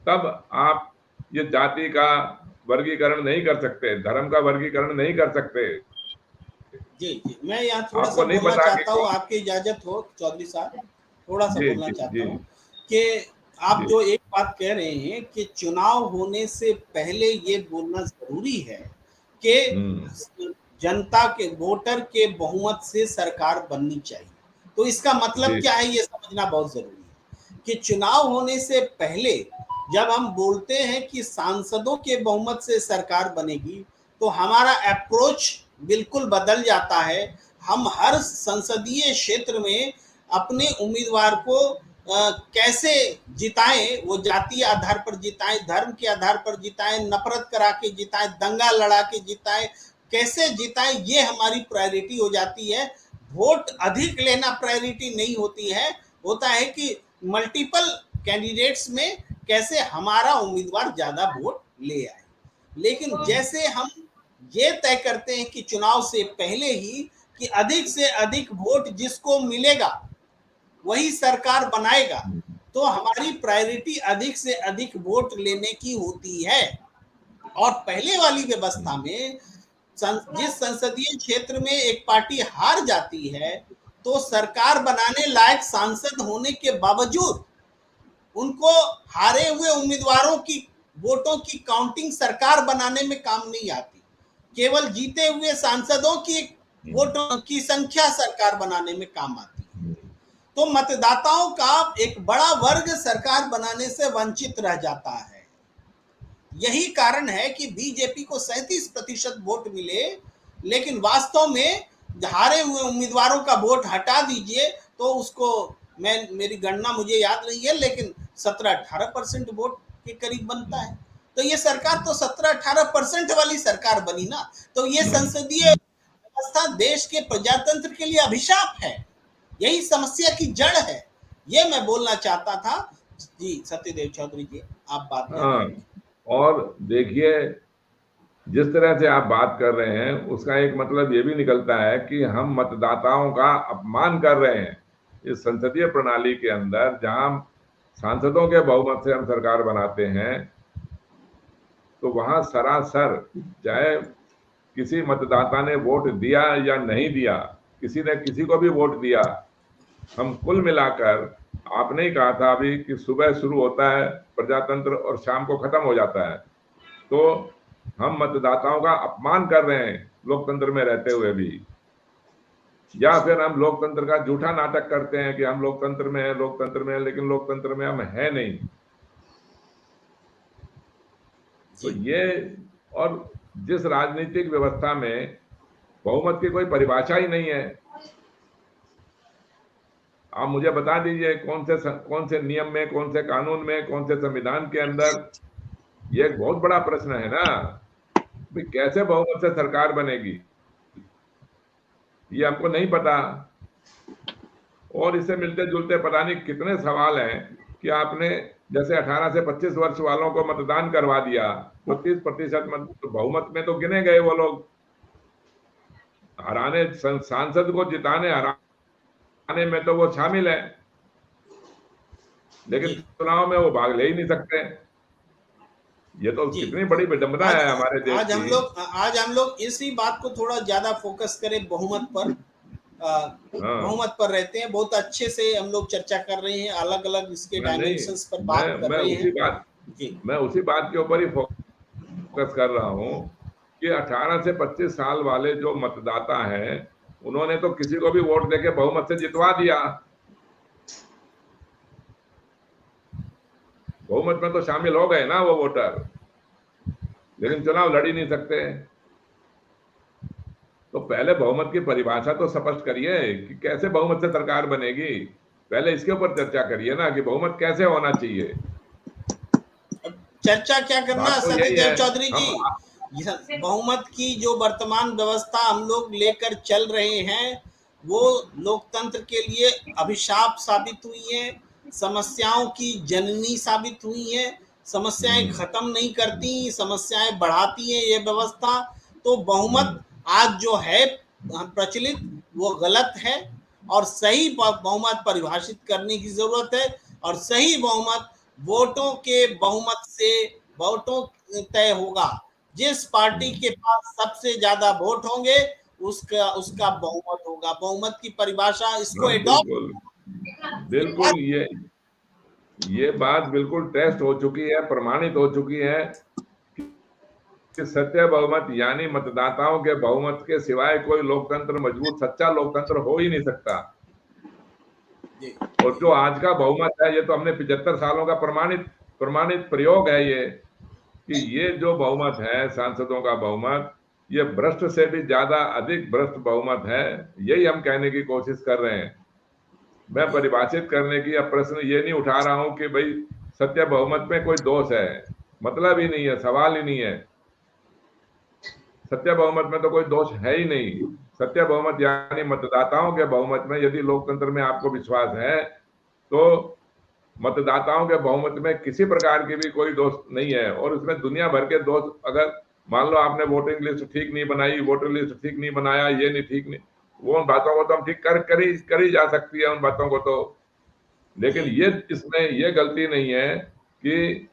तब आप ये जाति का वर्गीकरण नहीं कर सकते, धर्म का वर्गीकरण नहीं कर सकते। जी जी, मैं यहाँ थोड़ा सा बोलना चाहता हूँ, आपकी इजाजत हो चौधरी साहब, थोड़ा सा बोलना चाहता हूँ कि आप जो एक बात कह रहे हैं कि चुनाव होने से पहले ये बोलना जरूरी है कि जनता के वोटर के बहुमत से सरकार बननी चाहिए। तो इसका मतलब क्या है, ये समझना बहुत जरूरी है कि चुनाव होने से पहले जब हम बोलते हैं कि सांसदों के बहुमत से सरकार बनेगी, तो हमारा अप्रोच बिल्कुल बदल जाता है। हम हर संसदीय क्षेत्र में अपने उम्मीदवार को कैसे जिताएं, वो जातीय आधार पर जिताएं, धर्म के आधार पर जिताएं, नफरत करा के जिताएं, दंगा लड़ा के जिताएं, कैसे जिताएं, ये हमारी प्रायोरिटी हो जाती है। वोट अधिक लेना प्रायोरिटी नहीं होती है, होता है कि मल्टीपल कैंडिडेट्स में कैसे हमारा उम्मीदवार ज्यादा वोट ले आए। लेकिन जैसे हम ये तय करते हैं कि चुनाव से पहले ही कि अधिक से अधिक वोट जिसको मिलेगा वही सरकार बनाएगा, तो हमारी प्रायोरिटी अधिक से अधिक वोट लेने की होती है। और पहले वाली व्यवस्था में जिस संसदीय क्षेत्र में एक पार्टी हार जाती है, तो सरकार बनाने लायक सांसद होने के बावजूद उनको हारे हुए उम्मीदवारों की वोटों की काउंटिंग सरकार बनाने में काम नहीं आती, केवल जीते हुए सांसदों की वोटों की संख्या सरकार बनाने में काम आती है। तो मतदाताओं का एक बड़ा वर्ग सरकार बनाने से वंचित रह जाता है। यही कारण है कि बीजेपी को 37% वोट मिले, लेकिन वास्तव में हारे हुए उम्मीदवारों का वोट हटा दीजिए तो उसको, मेरी गणना मुझे याद नहीं है, लेकिन 17-18% वोट के करीब बनता है। तो ये सरकार तो 17-18% वाली सरकार बनी ना। तो ये संसदीय व्यवस्था देश के प्रजातंत्र के लिए अभिशाप है, यही समस्या की जड़ है। ये मैं बोलना चाहता था। जी सत्यदेव चौधरी जी, आप बात करें। और देखिए, जिस तरह से आप बात कर रहे हैं उसका एक मतलब ये भी निकलता है कि हम मतदाताओं का अपमान कर रहे हैं इस संसदीय प्रणाली के अंदर, जहां सांसदों के बहुमत से हम सरकार बनाते हैं। तो वहां सरासर, चाहे किसी मतदाता ने वोट दिया या नहीं दिया, किसी ने किसी को भी वोट दिया, हम कुल मिलाकर, आपने ही कहा था अभी कि सुबह शुरू होता है प्रजातंत्र और शाम को खत्म हो जाता है, तो हम मतदाताओं का अपमान कर रहे हैं लोकतंत्र में रहते हुए भी। या फिर हम लोकतंत्र का झूठा नाटक करते हैं कि हम लोकतंत्र में है, लोकतंत्र में है, लेकिन लोकतंत्र में हम है नहीं। तो ये, और जिस राजनीतिक व्यवस्था में बहुमत की कोई परिभाषा ही नहीं है, आप मुझे बता दीजिए कौन से नियम में, कौन से कानून में, कौन से संविधान के अंदर, ये एक बहुत बड़ा प्रश्न है ना। भाई कैसे बहुमत से सरकार बनेगी, ये हमको नहीं पता। और इससे मिलते जुलते पता नहीं कितने सवाल हैं कि आपने जैसे 18 से 25 वर्ष वालों को मतदान करवा दिया, तो 30% बहुमत में तो गिने गए वो लोग। हराने, सांसद को जिताने हराने में तो वो शामिल है, लेकिन चुनाव में वो भाग ले ही नहीं सकते। ये तो कितनी बड़ी विडंबना है हमारे देश की। आज हम लोग इसी बात को थोड़ा ज्यादा फोकस करें, बहुमत पर। बहुमत पर रहते हैं, बहुत अच्छे से हम लोग चर्चा कर रहे हैं, अलग अलग इसके डायमेंशंस पर बात कर रहे हैं। मैं उसी बात के ऊपर ही फोकस कर रहा हूँ कि 18 से 25 साल वाले जो मतदाता हैं, उन्होंने तो किसी को भी वोट देके बहुमत से जितवा दिया। बहुमत में तो शामिल हो गए ना वो वोटर, लेकिन चुनाव लड़ ही नहीं सकते। तो पहले बहुमत की परिभाषा तो स्पष्ट करिए कि कैसे बहुमत से सरकार बनेगी। पहले इसके ऊपर चर्चा करिए ना कि बहुमत कैसे होना चाहिए। चर्चा क्या करना सत्यदेव चौधरी जी, बहुमत की जो वर्तमान व्यवस्था हम लोग लेकर चल रहे हैं, वो लोकतंत्र के लिए अभिशाप साबित हुई है, समस्याओं की जननी साबित हुई है। समस्याएं खत्म नहीं करती, समस्याएं बढ़ाती है ये व्यवस्था। तो बहुमत आज जो है प्रचलित, वो गलत है, और सही बहुमत परिभाषित करने की जरूरत है। और सही बहुमत वोटों के बहुमत से वोटों तय होगा। जिस पार्टी के पास सबसे ज्यादा वोट होंगे उसका बहुमत होगा। बहुमत की परिभाषा इसको एडॉप्ट, बिल्कुल ये बात बिल्कुल टेस्ट हो चुकी है, प्रमाणित हो चुकी है कि सत्य बहुमत यानी मतदाताओं के बहुमत के सिवाय कोई लोकतंत्र मजबूत सच्चा लोकतंत्र हो ही नहीं सकता। जी और जो आज का बहुमत है, ये तो हमने 75 सालों का प्रमाणित प्रयोग है ये, कि ये जो बहुमत है सांसदों का बहुमत, ये भ्रष्ट से भी ज्यादा अधिक भ्रष्ट बहुमत है। यही हम कहने की कोशिश कर रहे हैं। मैं परिभाषित करने की अब प्रश्न ये नहीं उठा रहा हूं कि भाई सत्य बहुमत में कोई दोष है, मतलब ही नहीं है, सवाल ही नहीं है। सत्य बहुमत में तो कोई दोष है ही नहीं। सत्य बहुमत यानी मतदाताओं के बहुमत में, यदि लोकतंत्र में आपको विश्वास है तो मतदाताओं के बहुमत में किसी प्रकार की भी कोई दोष नहीं है। और उसमें दुनिया भर के दोष, अगर मान लो आपने वोटिंग लिस्ट ठीक नहीं बनाई, वोटर लिस्ट ठीक नहीं बनाया, ये नहीं ठीक नहीं, वो उन बातों को तो हम ठीक कर ही जा सकती है उन बातों को तो। लेकिन ये इसमें ये गलती नहीं है कि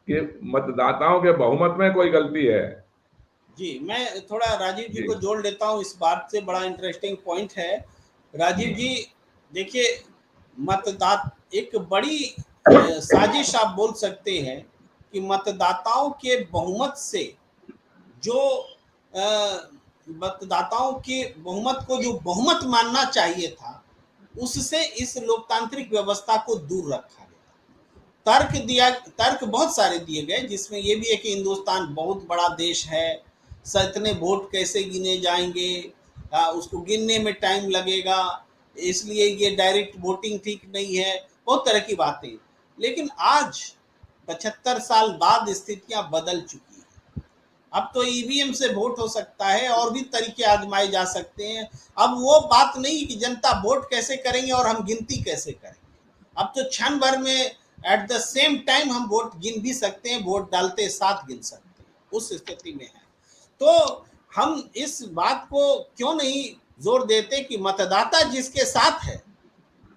कि मतदाताओं के बहुमत में कोई गलती है। जी, मैं थोड़ा राजीव जी जी को जोड़ लेता हूँ इस बात से, बड़ा इंटरेस्टिंग पॉइंट है। राजीव जी देखिए, मतदाता एक बड़ी साजिश आप बोल सकते हैं कि मतदाताओं के बहुमत से जो मतदाताओं के बहुमत को जो बहुमत मानना चाहिए था, उससे इस लोकतांत्रिक व्यवस्था को दूर रखा गया। तर्क बहुत सारे दिए गए, जिसमें ये भी है कि हिंदुस्तान बहुत बड़ा देश है, इतने वोट कैसे गिने जाएंगे, उसको गिनने में टाइम लगेगा, इसलिए ये डायरेक्ट वोटिंग ठीक नहीं है, बहुत तरह की बातें। लेकिन आज 75 साल बाद स्थितियां बदल चुकी हैं। अब तो ईवीएम से वोट हो सकता है, और भी तरीके आजमाए जा सकते हैं। अब वो बात नहीं कि जनता वोट कैसे करेंगे और हम गिनती कैसे करेंगे। अब तो क्षण भर में एट द सेम टाइम हम वोट गिन भी सकते हैं, वोट डालते साथ गिन सकते हैं, उस स्थिति में है। तो हम इस बात को क्यों नहीं जोर देते कि मतदाता जिसके साथ है,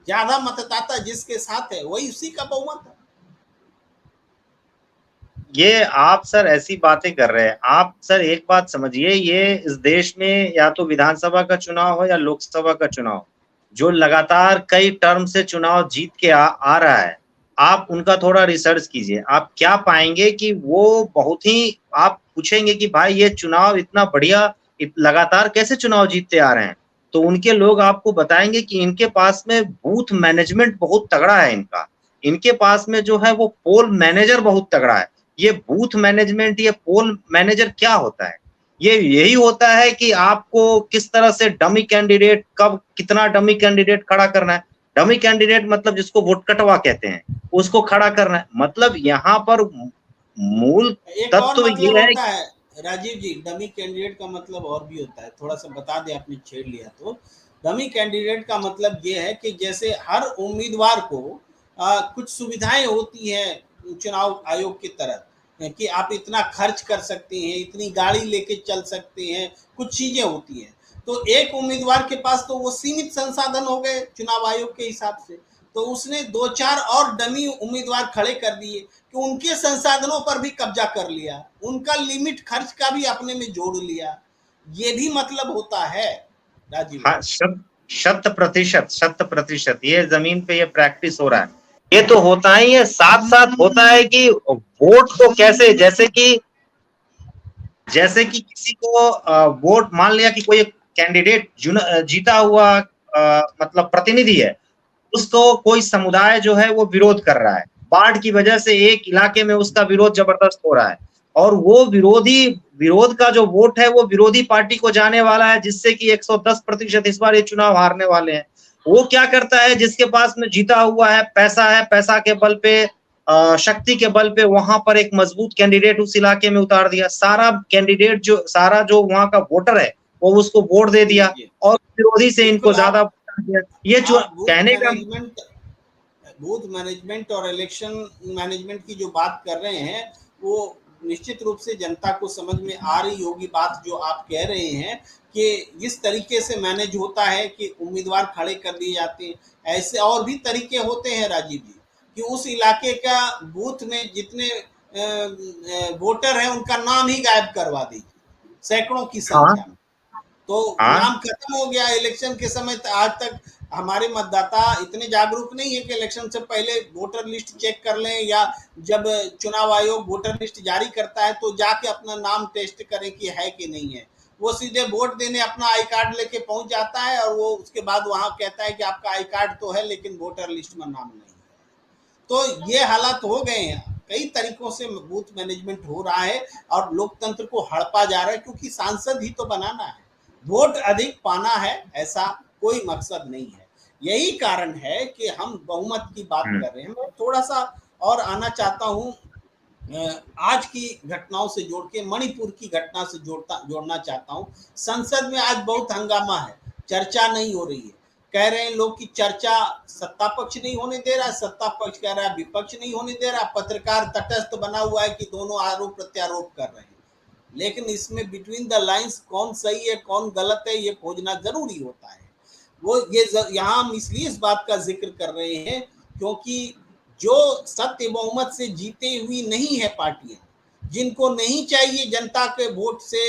ज्यादा मतदाता जिसके साथ है, वही उसी का बहुमत है। ये आप सर ऐसी बातें कर रहे हैं। आप सर एक बात समझिए, ये इस देश में या तो विधानसभा का चुनाव हो या लोकसभा का चुनाव, जो लगातार कई टर्म से चुनाव जीत के आ रहा है, आप उनका थोड़ा रिसर्च कीजिए। आप क्या पाएंगे कि वो बहुत ही, आप पूछेंगे कि भाई ये चुनाव इतना बढ़िया लगातार कैसे चुनाव जीतते आ रहे हैं, तो उनके लोग आपको बताएंगे कि इनके पास में बूथ मैनेजमेंट बहुत तगड़ा है। इनके पास में जो है वो पोल मैनेजर बहुत तगड़ा है। ये बूथ मैनेजमेंट, ये पोल मैनेजर क्या होता है? ये यही होता है कि आपको किस तरह से डमी कैंडिडेट, कब कितना डमी कैंडिडेट खड़ा करना है। डमी कैंडिडेट मतलब जिसको वोट कटवा कहते हैं, उसको खड़ा करना है। मतलब यहाँ पर मूल एक और तत्व मतलब ये है। होता है राजीव जी, डमी कैंडिडेट का मतलब और भी होता है, थोड़ा सा बता दें, आपने छेड़ लिया तो। डमी कैंडिडेट का मतलब ये है कि जैसे हर उम्मीदवार को कुछ सुविधाएं होती हैं चुनाव आयोग की तरफ, कि आप इतना खर्च कर सकते हैं, इतनी गाड़ी लेके चल सकते हैं, कुछ चीजें होती हैं। तो एक उम्मीदवार के पास तो वो सीमित संसाधन हो गए चुनाव आयोग के हिसाब से, तो उसने 2-4 और डमी उम्मीदवार खड़े कर दिए कि उनके संसाधनों पर भी कब्जा कर लिया, उनका लिमिट खर्च का भी अपने में जोड़ लिया। ये भी मतलब होता है राजीव। हाँ, 100% ये जमीन पे ये प्रैक्टिस हो रहा है। ये तो होता ही है, साथ साथ होता है कि वोट को कैसे, जैसे कि किसी को वोट, मान लिया कि कोई एक कैंडिडेट जीता हुआ मतलब प्रतिनिधि है, उसको कोई समुदाय जो है वो विरोध कर रहा है, बाढ़ की वजह से एक इलाके में उसका विरोध जबरदस्त हो रहा है, और वो विरोध का जो वोट है वो विरोधी पार्टी को जाने वाला है, जिससे कि 110% इस बार ये चुनाव हारने वाले हैं। वो क्या करता है, जिसके पास में जीता हुआ है, पैसा के बल पे, शक्ति के बल पे वहां पर एक मजबूत कैंडिडेट उस इलाके में उतार दिया। सारा जो वहां का वोटर है वो उसको वोट दे दिया, और विरोधी से इनको बिल्कुल। ज्यादा दिया। ये जो आप कहने का बूथ मैनेजमेंट और इलेक्शन मैनेजमेंट की जो बात कर रहे हैं, वो निश्चित रूप से जनता को समझ में आ रही होगी बात जो आप कह रहे हैं, कि जिस तरीके से मैनेज होता है कि उम्मीदवार खड़े कर दिए जाते हैं। ऐसे और भी तरीके होते हैं राजीव जी, कि उस इलाके का बूथ में जितने वोटर हैं उनका नाम ही गायब करवा दीजिए सैकड़ों की हाँ संख्या में, तो हाँ नाम खत्म हो गया। इलेक्शन के समय आज तक हमारे मतदाता इतने जागरूक नहीं है कि इलेक्शन से पहले वोटर लिस्ट चेक कर लें, या जब चुनाव आयोग वोटर लिस्ट जारी करता है तो जाके अपना नाम टेस्ट करें कि है कि नहीं है। वो सीधे वोट देने अपना आई कार्ड लेके पहुंच जाता है और वो उसके बाद वहां कहता है कि आपका आई कार्ड तो है लेकिन वोटर लिस्ट में नाम नहीं है। तो ये हालात हो गए हैं। कई तरीकों से बूथ मैनेजमेंट हो रहा है और लोकतंत्र को हड़पा जा रहा है, क्योंकि सांसद ही तो बनाना है, वोट अधिक पाना है, ऐसा कोई मकसद नहीं है। यही कारण है कि हम बहुमत की बात कर रहे हैं। मैं थोड़ा सा और आना चाहता हूं, आज की घटनाओं से जोड़ के मणिपुर की घटना से जोड़ना चाहता हूं। संसद में आज बहुत हंगामा है, चर्चा नहीं हो रही है। कह रहे हैं लोग की चर्चा सत्ता पक्ष नहीं होने दे रहा है, सत्ता पक्ष कह रहा है विपक्ष नहीं होने दे रहा, पत्रकार तटस्थ बना हुआ है कि दोनों आरोप प्रत्यारोप कर रहे हैं। लेकिन इसमें बिटवीन द लाइंस कौन सही है कौन गलत है ये खोजना जरूरी होता है। वो ये यहाँ हम इसलिए इस बात का जिक्र कर रहे हैं क्योंकि जो सत्य बहुमत से जीते हुई नहीं है पार्टियां, जिनको नहीं चाहिए जनता के वोट से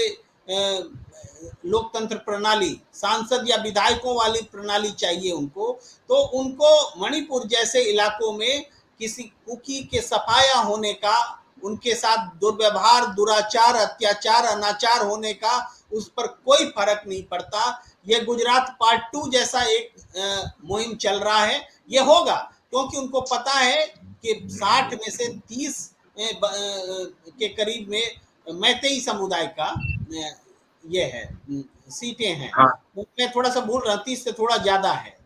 लोकतंत्र प्रणाली, सांसद या विधायकों वाली प्रणाली चाहिए उनको, तो उनको मणिपुर जैसे इलाकों में किसी कुकी के सफाया होने का, उनके साथ दुर्व्यवहार, दुराचार, अत्याचार, अनाचार होने का उस पर कोई फर्क नहीं पड़ता। ये गुजरात पार्ट 2 जैसा एक मुहिम चल रहा है, ये होगा क्योंकि उनको पता है कि 60 में से 30 के करीब में मैतेई समुदाय का ये है सीटें हैं। हाँ। मैं थोड़ा सा बोल रहा, 30 से थोड़ा ज्यादा है,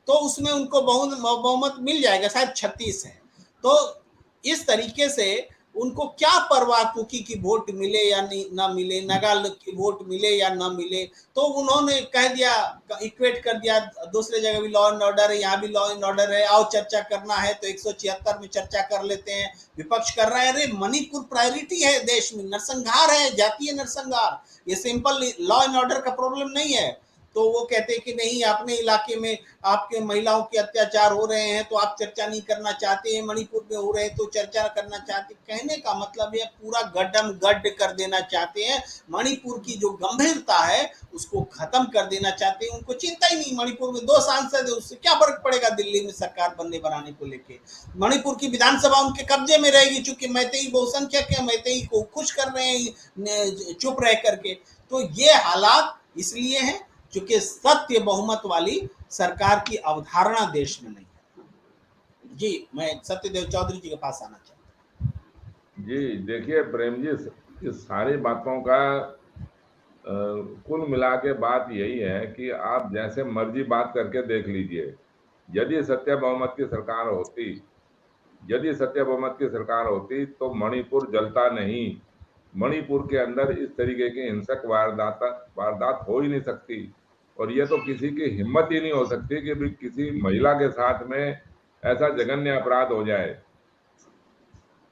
तो उसमें उनको बहुमत मिल जाएगा, शायद 36 है। तो इस तरीके से उनको क्या परवाह कुकी की वोट मिले या ना मिले, नगाल की वोट मिले या ना मिले, तो उन्होंने कह दिया, इक्वेट कर दिया, दूसरे जगह भी लॉ एंड ऑर्डर है, यहाँ भी लॉ एंड ऑर्डर है, आओ चर्चा करना है तो 176 में चर्चा कर लेते हैं। विपक्ष कर रहा है, अरे मणिपुर प्रायोरिटी है देश में, नरसंहार है, जातीय नरसंहार, ये सिंपल लॉ एंड ऑर्डर का प्रॉब्लम नहीं है। तो वो कहते हैं कि नहीं, अपने इलाके में आपके महिलाओं के अत्याचार हो रहे हैं तो आप चर्चा नहीं करना चाहते हैं, मणिपुर में हो रहे हैं तो चर्चा करना चाहते। कहने का मतलब है पूरा गड्ढम गड्ढ कर देना चाहते हैं, मणिपुर की जो गंभीरता है उसको खत्म कर देना चाहते हैं। उनको चिंता ही नहीं, मणिपुर में 2 सांसद है, उससे क्या फर्क पड़ेगा दिल्ली में सरकार बनने बनाने को लेके। मणिपुर की विधानसभा उनके कब्जे में रहेगी, चूंकि मैतेई बहुसंख्यक है, मैतेई को खुश कर रहे हैं चुप रह करके। तो ये हालात इसलिए हैं क्योंकि सत्य बहुमत वाली सरकार की अवधारणा देश में नहीं है। जी, मैं सत्यदेव चौधरी जी के पास आना चाहता हूँ। जी देखिए प्रेम जी, इस सारी बातों का कुल मिला के बात यही है कि आप जैसे मर्जी बात करके देख लीजिए, यदि सत्य बहुमत की सरकार होती, यदि सत्य बहुमत की सरकार होती तो मणिपुर जलता नहीं। मणिपुर के अंदर इस तरीके की हिंसक वारदात हो ही नहीं सकती, और ये तो किसी की हिम्मत ही नहीं हो सकती कि भी किसी महिला के साथ में ऐसा जघन्य अपराध हो जाए।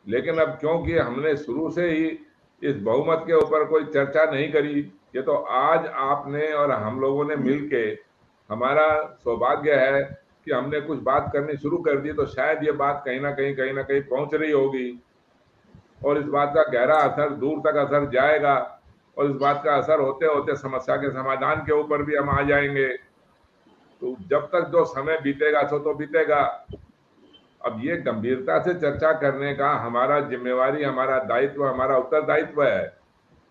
लेकिन अब क्योंकि हमने शुरू से ही इस बहुमत के ऊपर कोई चर्चा नहीं करी, ये तो आज आपने और हम लोगों ने मिलके, हमारा सौभाग्य है कि हमने कुछ बात करनी शुरू कर दी, तो शायद ये बात कहीं ना कहीं पहुंच रही होगी और इस बात का गहरा असर, दूर तक असर जाएगा, और इस बात का असर होते होते समस्या के समाधान के ऊपर भी हम आ जाएंगे। तो जब तक जो समय बीतेगा सो तो बीतेगा। अब ये गंभीरता से चर्चा करने का हमारा जिम्मेवारी, हमारा दायित्व, हमारा उत्तरदायित्व है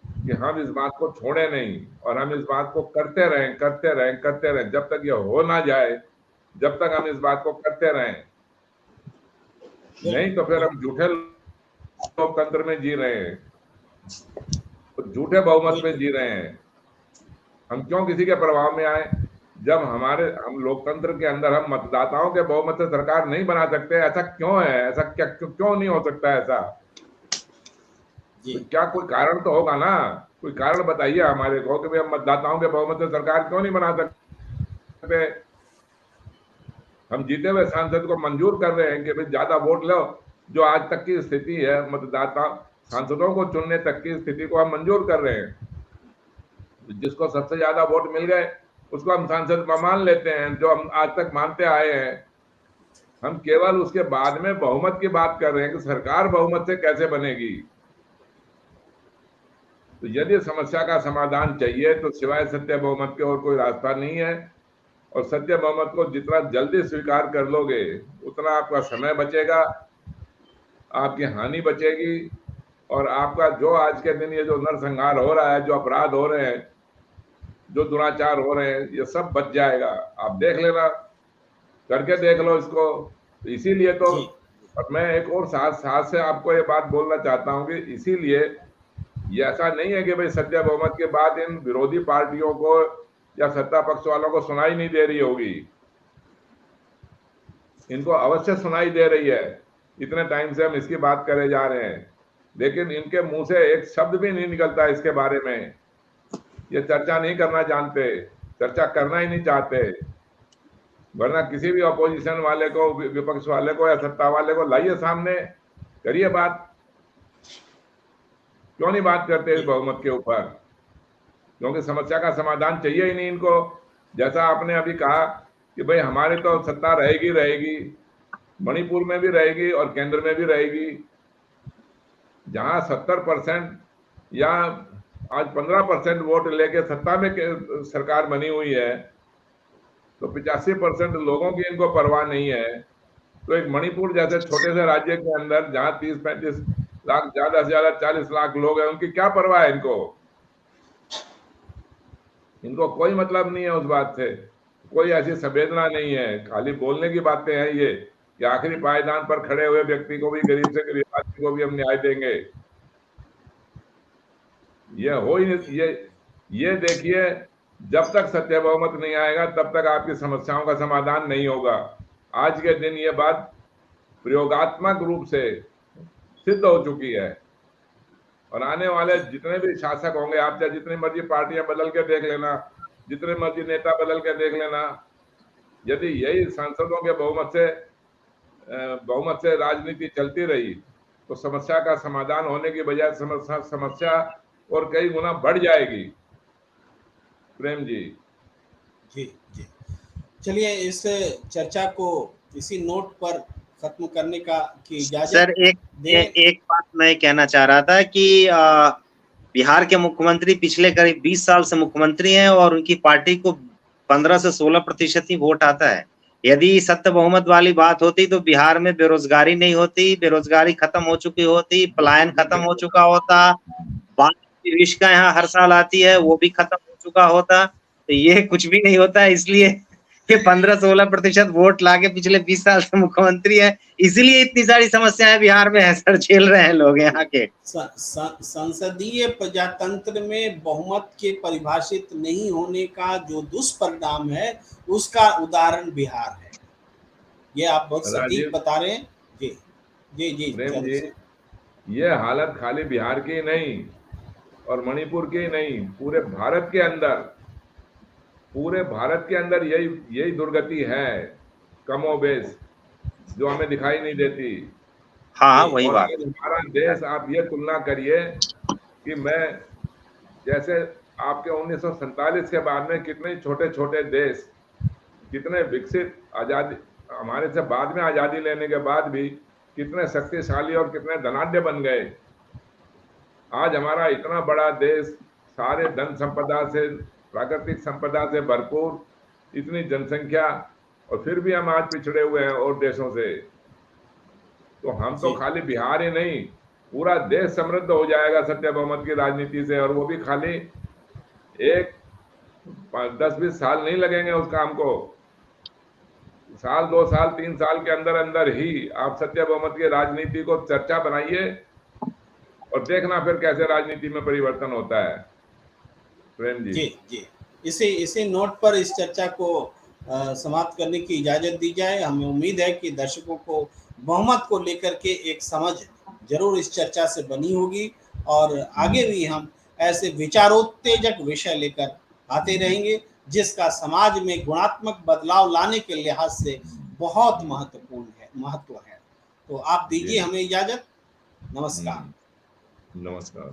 कि हम इस बात को छोड़े नहीं और हम इस बात को करते रहें जब तक ये हो ना जाए, जब तक हम इस बात को करते रहें। नहीं तो फिर हम झूठे लोकतंत्र में जी रहे हैं, तो झूठे बहुमत में जी रहे हैं। हम क्यों किसी के प्रभाव में आए, जब हम लोकतंत्र के अंदर हम मतदाताओं के बहुमत से सरकार नहीं बना सकते? ऐसा क्यों है? ऐसा क्यों नहीं हो सकता ऐसा? तो क्या कोई कारण तो होगा ना, कोई कारण बताइए हमारे को कि हम मतदाताओं के बहुमत से सरकार क्यों नहीं बना सकते। हम जीते हुए सांसद को मंजूर कर रहे हैं कि भाई ज्यादा वोट लो, जो आज तक की स्थिति है, मतदाता सांसदों को चुनने तक की स्थिति को हम मंजूर कर रहे हैं। जिसको सबसे ज्यादा वोट मिल गए उसको हम सांसद मान लेते हैं, जो हम आज तक मानते आए हैं। हम केवल उसके बाद में बहुमत की बात कर रहे हैं कि सरकार बहुमत से कैसे बनेगी। तो यदि समस्या का समाधान चाहिए तो सिवाय सत्य बहुमत के और कोई रास्ता नहीं है। और सत्य बहुमत को जितना जल्दी स्वीकार कर लोगे उतना आपका समय बचेगा, आपकी हानि बचेगी, और आपका जो आज के दिन ये जो नरसंहार हो रहा है, जो अपराध हो रहे हैं, जो दुराचार हो रहे हैं, ये सब बच जाएगा। आप देख लेना, करके देख लो इसको। इसीलिए तो जी और मैं एक और साथ से आपको ये बात बोलना चाहता हूं कि इसीलिए ये ऐसा नहीं है कि भाई सत्य बहुमत के बाद इन विरोधी पार्टियों को या सत्ता पक्ष वालों को सुनाई नहीं दे रही होगी। इनको अवश्य सुनाई दे रही है, इतने टाइम से हम इसकी बात करे जा रहे हैं, लेकिन इनके मुंह से एक शब्द भी नहीं निकलता इसके बारे में। ये चर्चा नहीं करना जानते, चर्चा करना ही नहीं चाहते। वरना किसी भी अपोजिशन वाले को, विपक्ष वाले को या सत्ता वाले को लाइए सामने, करिए बात। क्यों नहीं बात करते इस बहुमत के ऊपर? क्योंकि समस्या का समाधान चाहिए ही नहीं इनको। जैसा आपने अभी कहा कि भाई हमारी तो सत्ता रहेगी रहेगी, मणिपुर में भी रहेगी और केंद्र में भी रहेगी। जहां 70% या आज 15% वोट लेके सत्ता में सरकार बनी हुई है, तो 85% लोगों की इनको परवाह नहीं है। तो एक मणिपुर जैसे छोटे से राज्य के अंदर जहां 30-35 लाख, ज्यादा से ज्यादा 40 लाख लोग हैं, उनकी क्या परवाह है इनको? इनको कोई मतलब नहीं है उस बात से, कोई ऐसी संवेदना नहीं है। खाली बोलने की बातें हैं ये कि आखिरी पायदान पर खड़े हुए व्यक्ति को भी, गरीब से गरीब आदमी को भी हम न्याय देंगे। ये हो ही नहीं। ये देखिए, जब तक सत्य बहुमत नहीं आएगा तब तक आपकी समस्याओं का समाधान नहीं होगा। आज के दिन ये बात प्रयोगात्मक रूप से सिद्ध हो चुकी है, और आने वाले जितने भी शासक होंगे, आप चाहे जितनी मर्जी पार्टियां बदल के देख लेना, जितने मर्जी नेता बदल के देख लेना, यदि यही सांसदों के बहुमत से राजनीति चलती रही तो समस्या का समाधान होने की बजाय समस्या और कई गुना बढ़ जाएगी। प्रेम जी। जी जी, चलिए इस चर्चा को इसी नोट पर खत्म करने की इजाजत सर एक बात मैं कहना चाह रहा था कि बिहार के मुख्यमंत्री पिछले करीब 20 साल से मुख्यमंत्री हैं और उनकी पार्टी को 15 से 16% ही वोट आता है। यदि सत्य बहुमत वाली बात होती तो बिहार में बेरोजगारी नहीं होती, बेरोजगारी खत्म हो चुकी होती, पलायन खत्म हो चुका होता, बाढ़ की विषका यहाँ हर साल आती है वो भी खत्म हो चुका होता। तो ये कुछ भी नहीं होता है, इसलिए ये 15-16% वोट लाके पिछले 20 साल से मुख्यमंत्री है, इसीलिए इतनी सारी समस्याएं बिहार में है सर, झेल रहे हैं लोग यहाँ के। संसदीय प्रजातंत्र में बहुमत के परिभाषित नहीं होने का जो दुष्परिणाम है उसका उदाहरण बिहार है। ये आप बहुत सटीक बता रहे हैं। जी जी जी प्रेम जी, ये हालत खाली बिहार की नहीं और मणिपुर की नहीं, पूरे भारत के अंदर यही दुर्गति है कमोबेश, जो हमें दिखाई नहीं देती। हाँ वही बात। हमारा देश, आप ये तुलना करिए कि मैं जैसे आपके 1947 के बाद में कितने छोटे छोटे देश, कितने विकसित, आजादी हमारे से बाद में आजादी लेने के बाद भी कितने शक्तिशाली और कितने धनाढ्य बन गए। आज हमारा इतना बड़ा देश, सारे धन संपदा से, प्राकृतिक संपदा से भरपूर, इतनी जनसंख्या, और फिर भी हम आज पिछड़े हुए हैं और देशों से। तो हम तो खाली बिहार ही नहीं, पूरा देश समृद्ध हो जाएगा सत्य बहुमत की राजनीति से, और वो भी खाली एक 10-20 साल नहीं लगेंगे उस काम को। साल, 2 साल, 3 साल के अंदर अंदर ही आप सत्य बहुमत की राजनीति को चर्चा बनाइए और देखना फिर कैसे राजनीति में परिवर्तन होता है। प्रेम जी। जी जी, इसी नोट पर इस चर्चा को समाप्त करने की इजाजत दी जाए। हमें उम्मीद है कि दर्शकों को बहुमत को लेकर के एक समझ जरूर इस चर्चा से बनी होगी, और आगे भी हम ऐसे विचारोत्तेजक विषय लेकर आते रहेंगे जिसका समाज में गुणात्मक बदलाव लाने के लिहाज से बहुत महत्व है। तो आप दीजिए हमें इजाजत। नमस्कार। नमस्कार।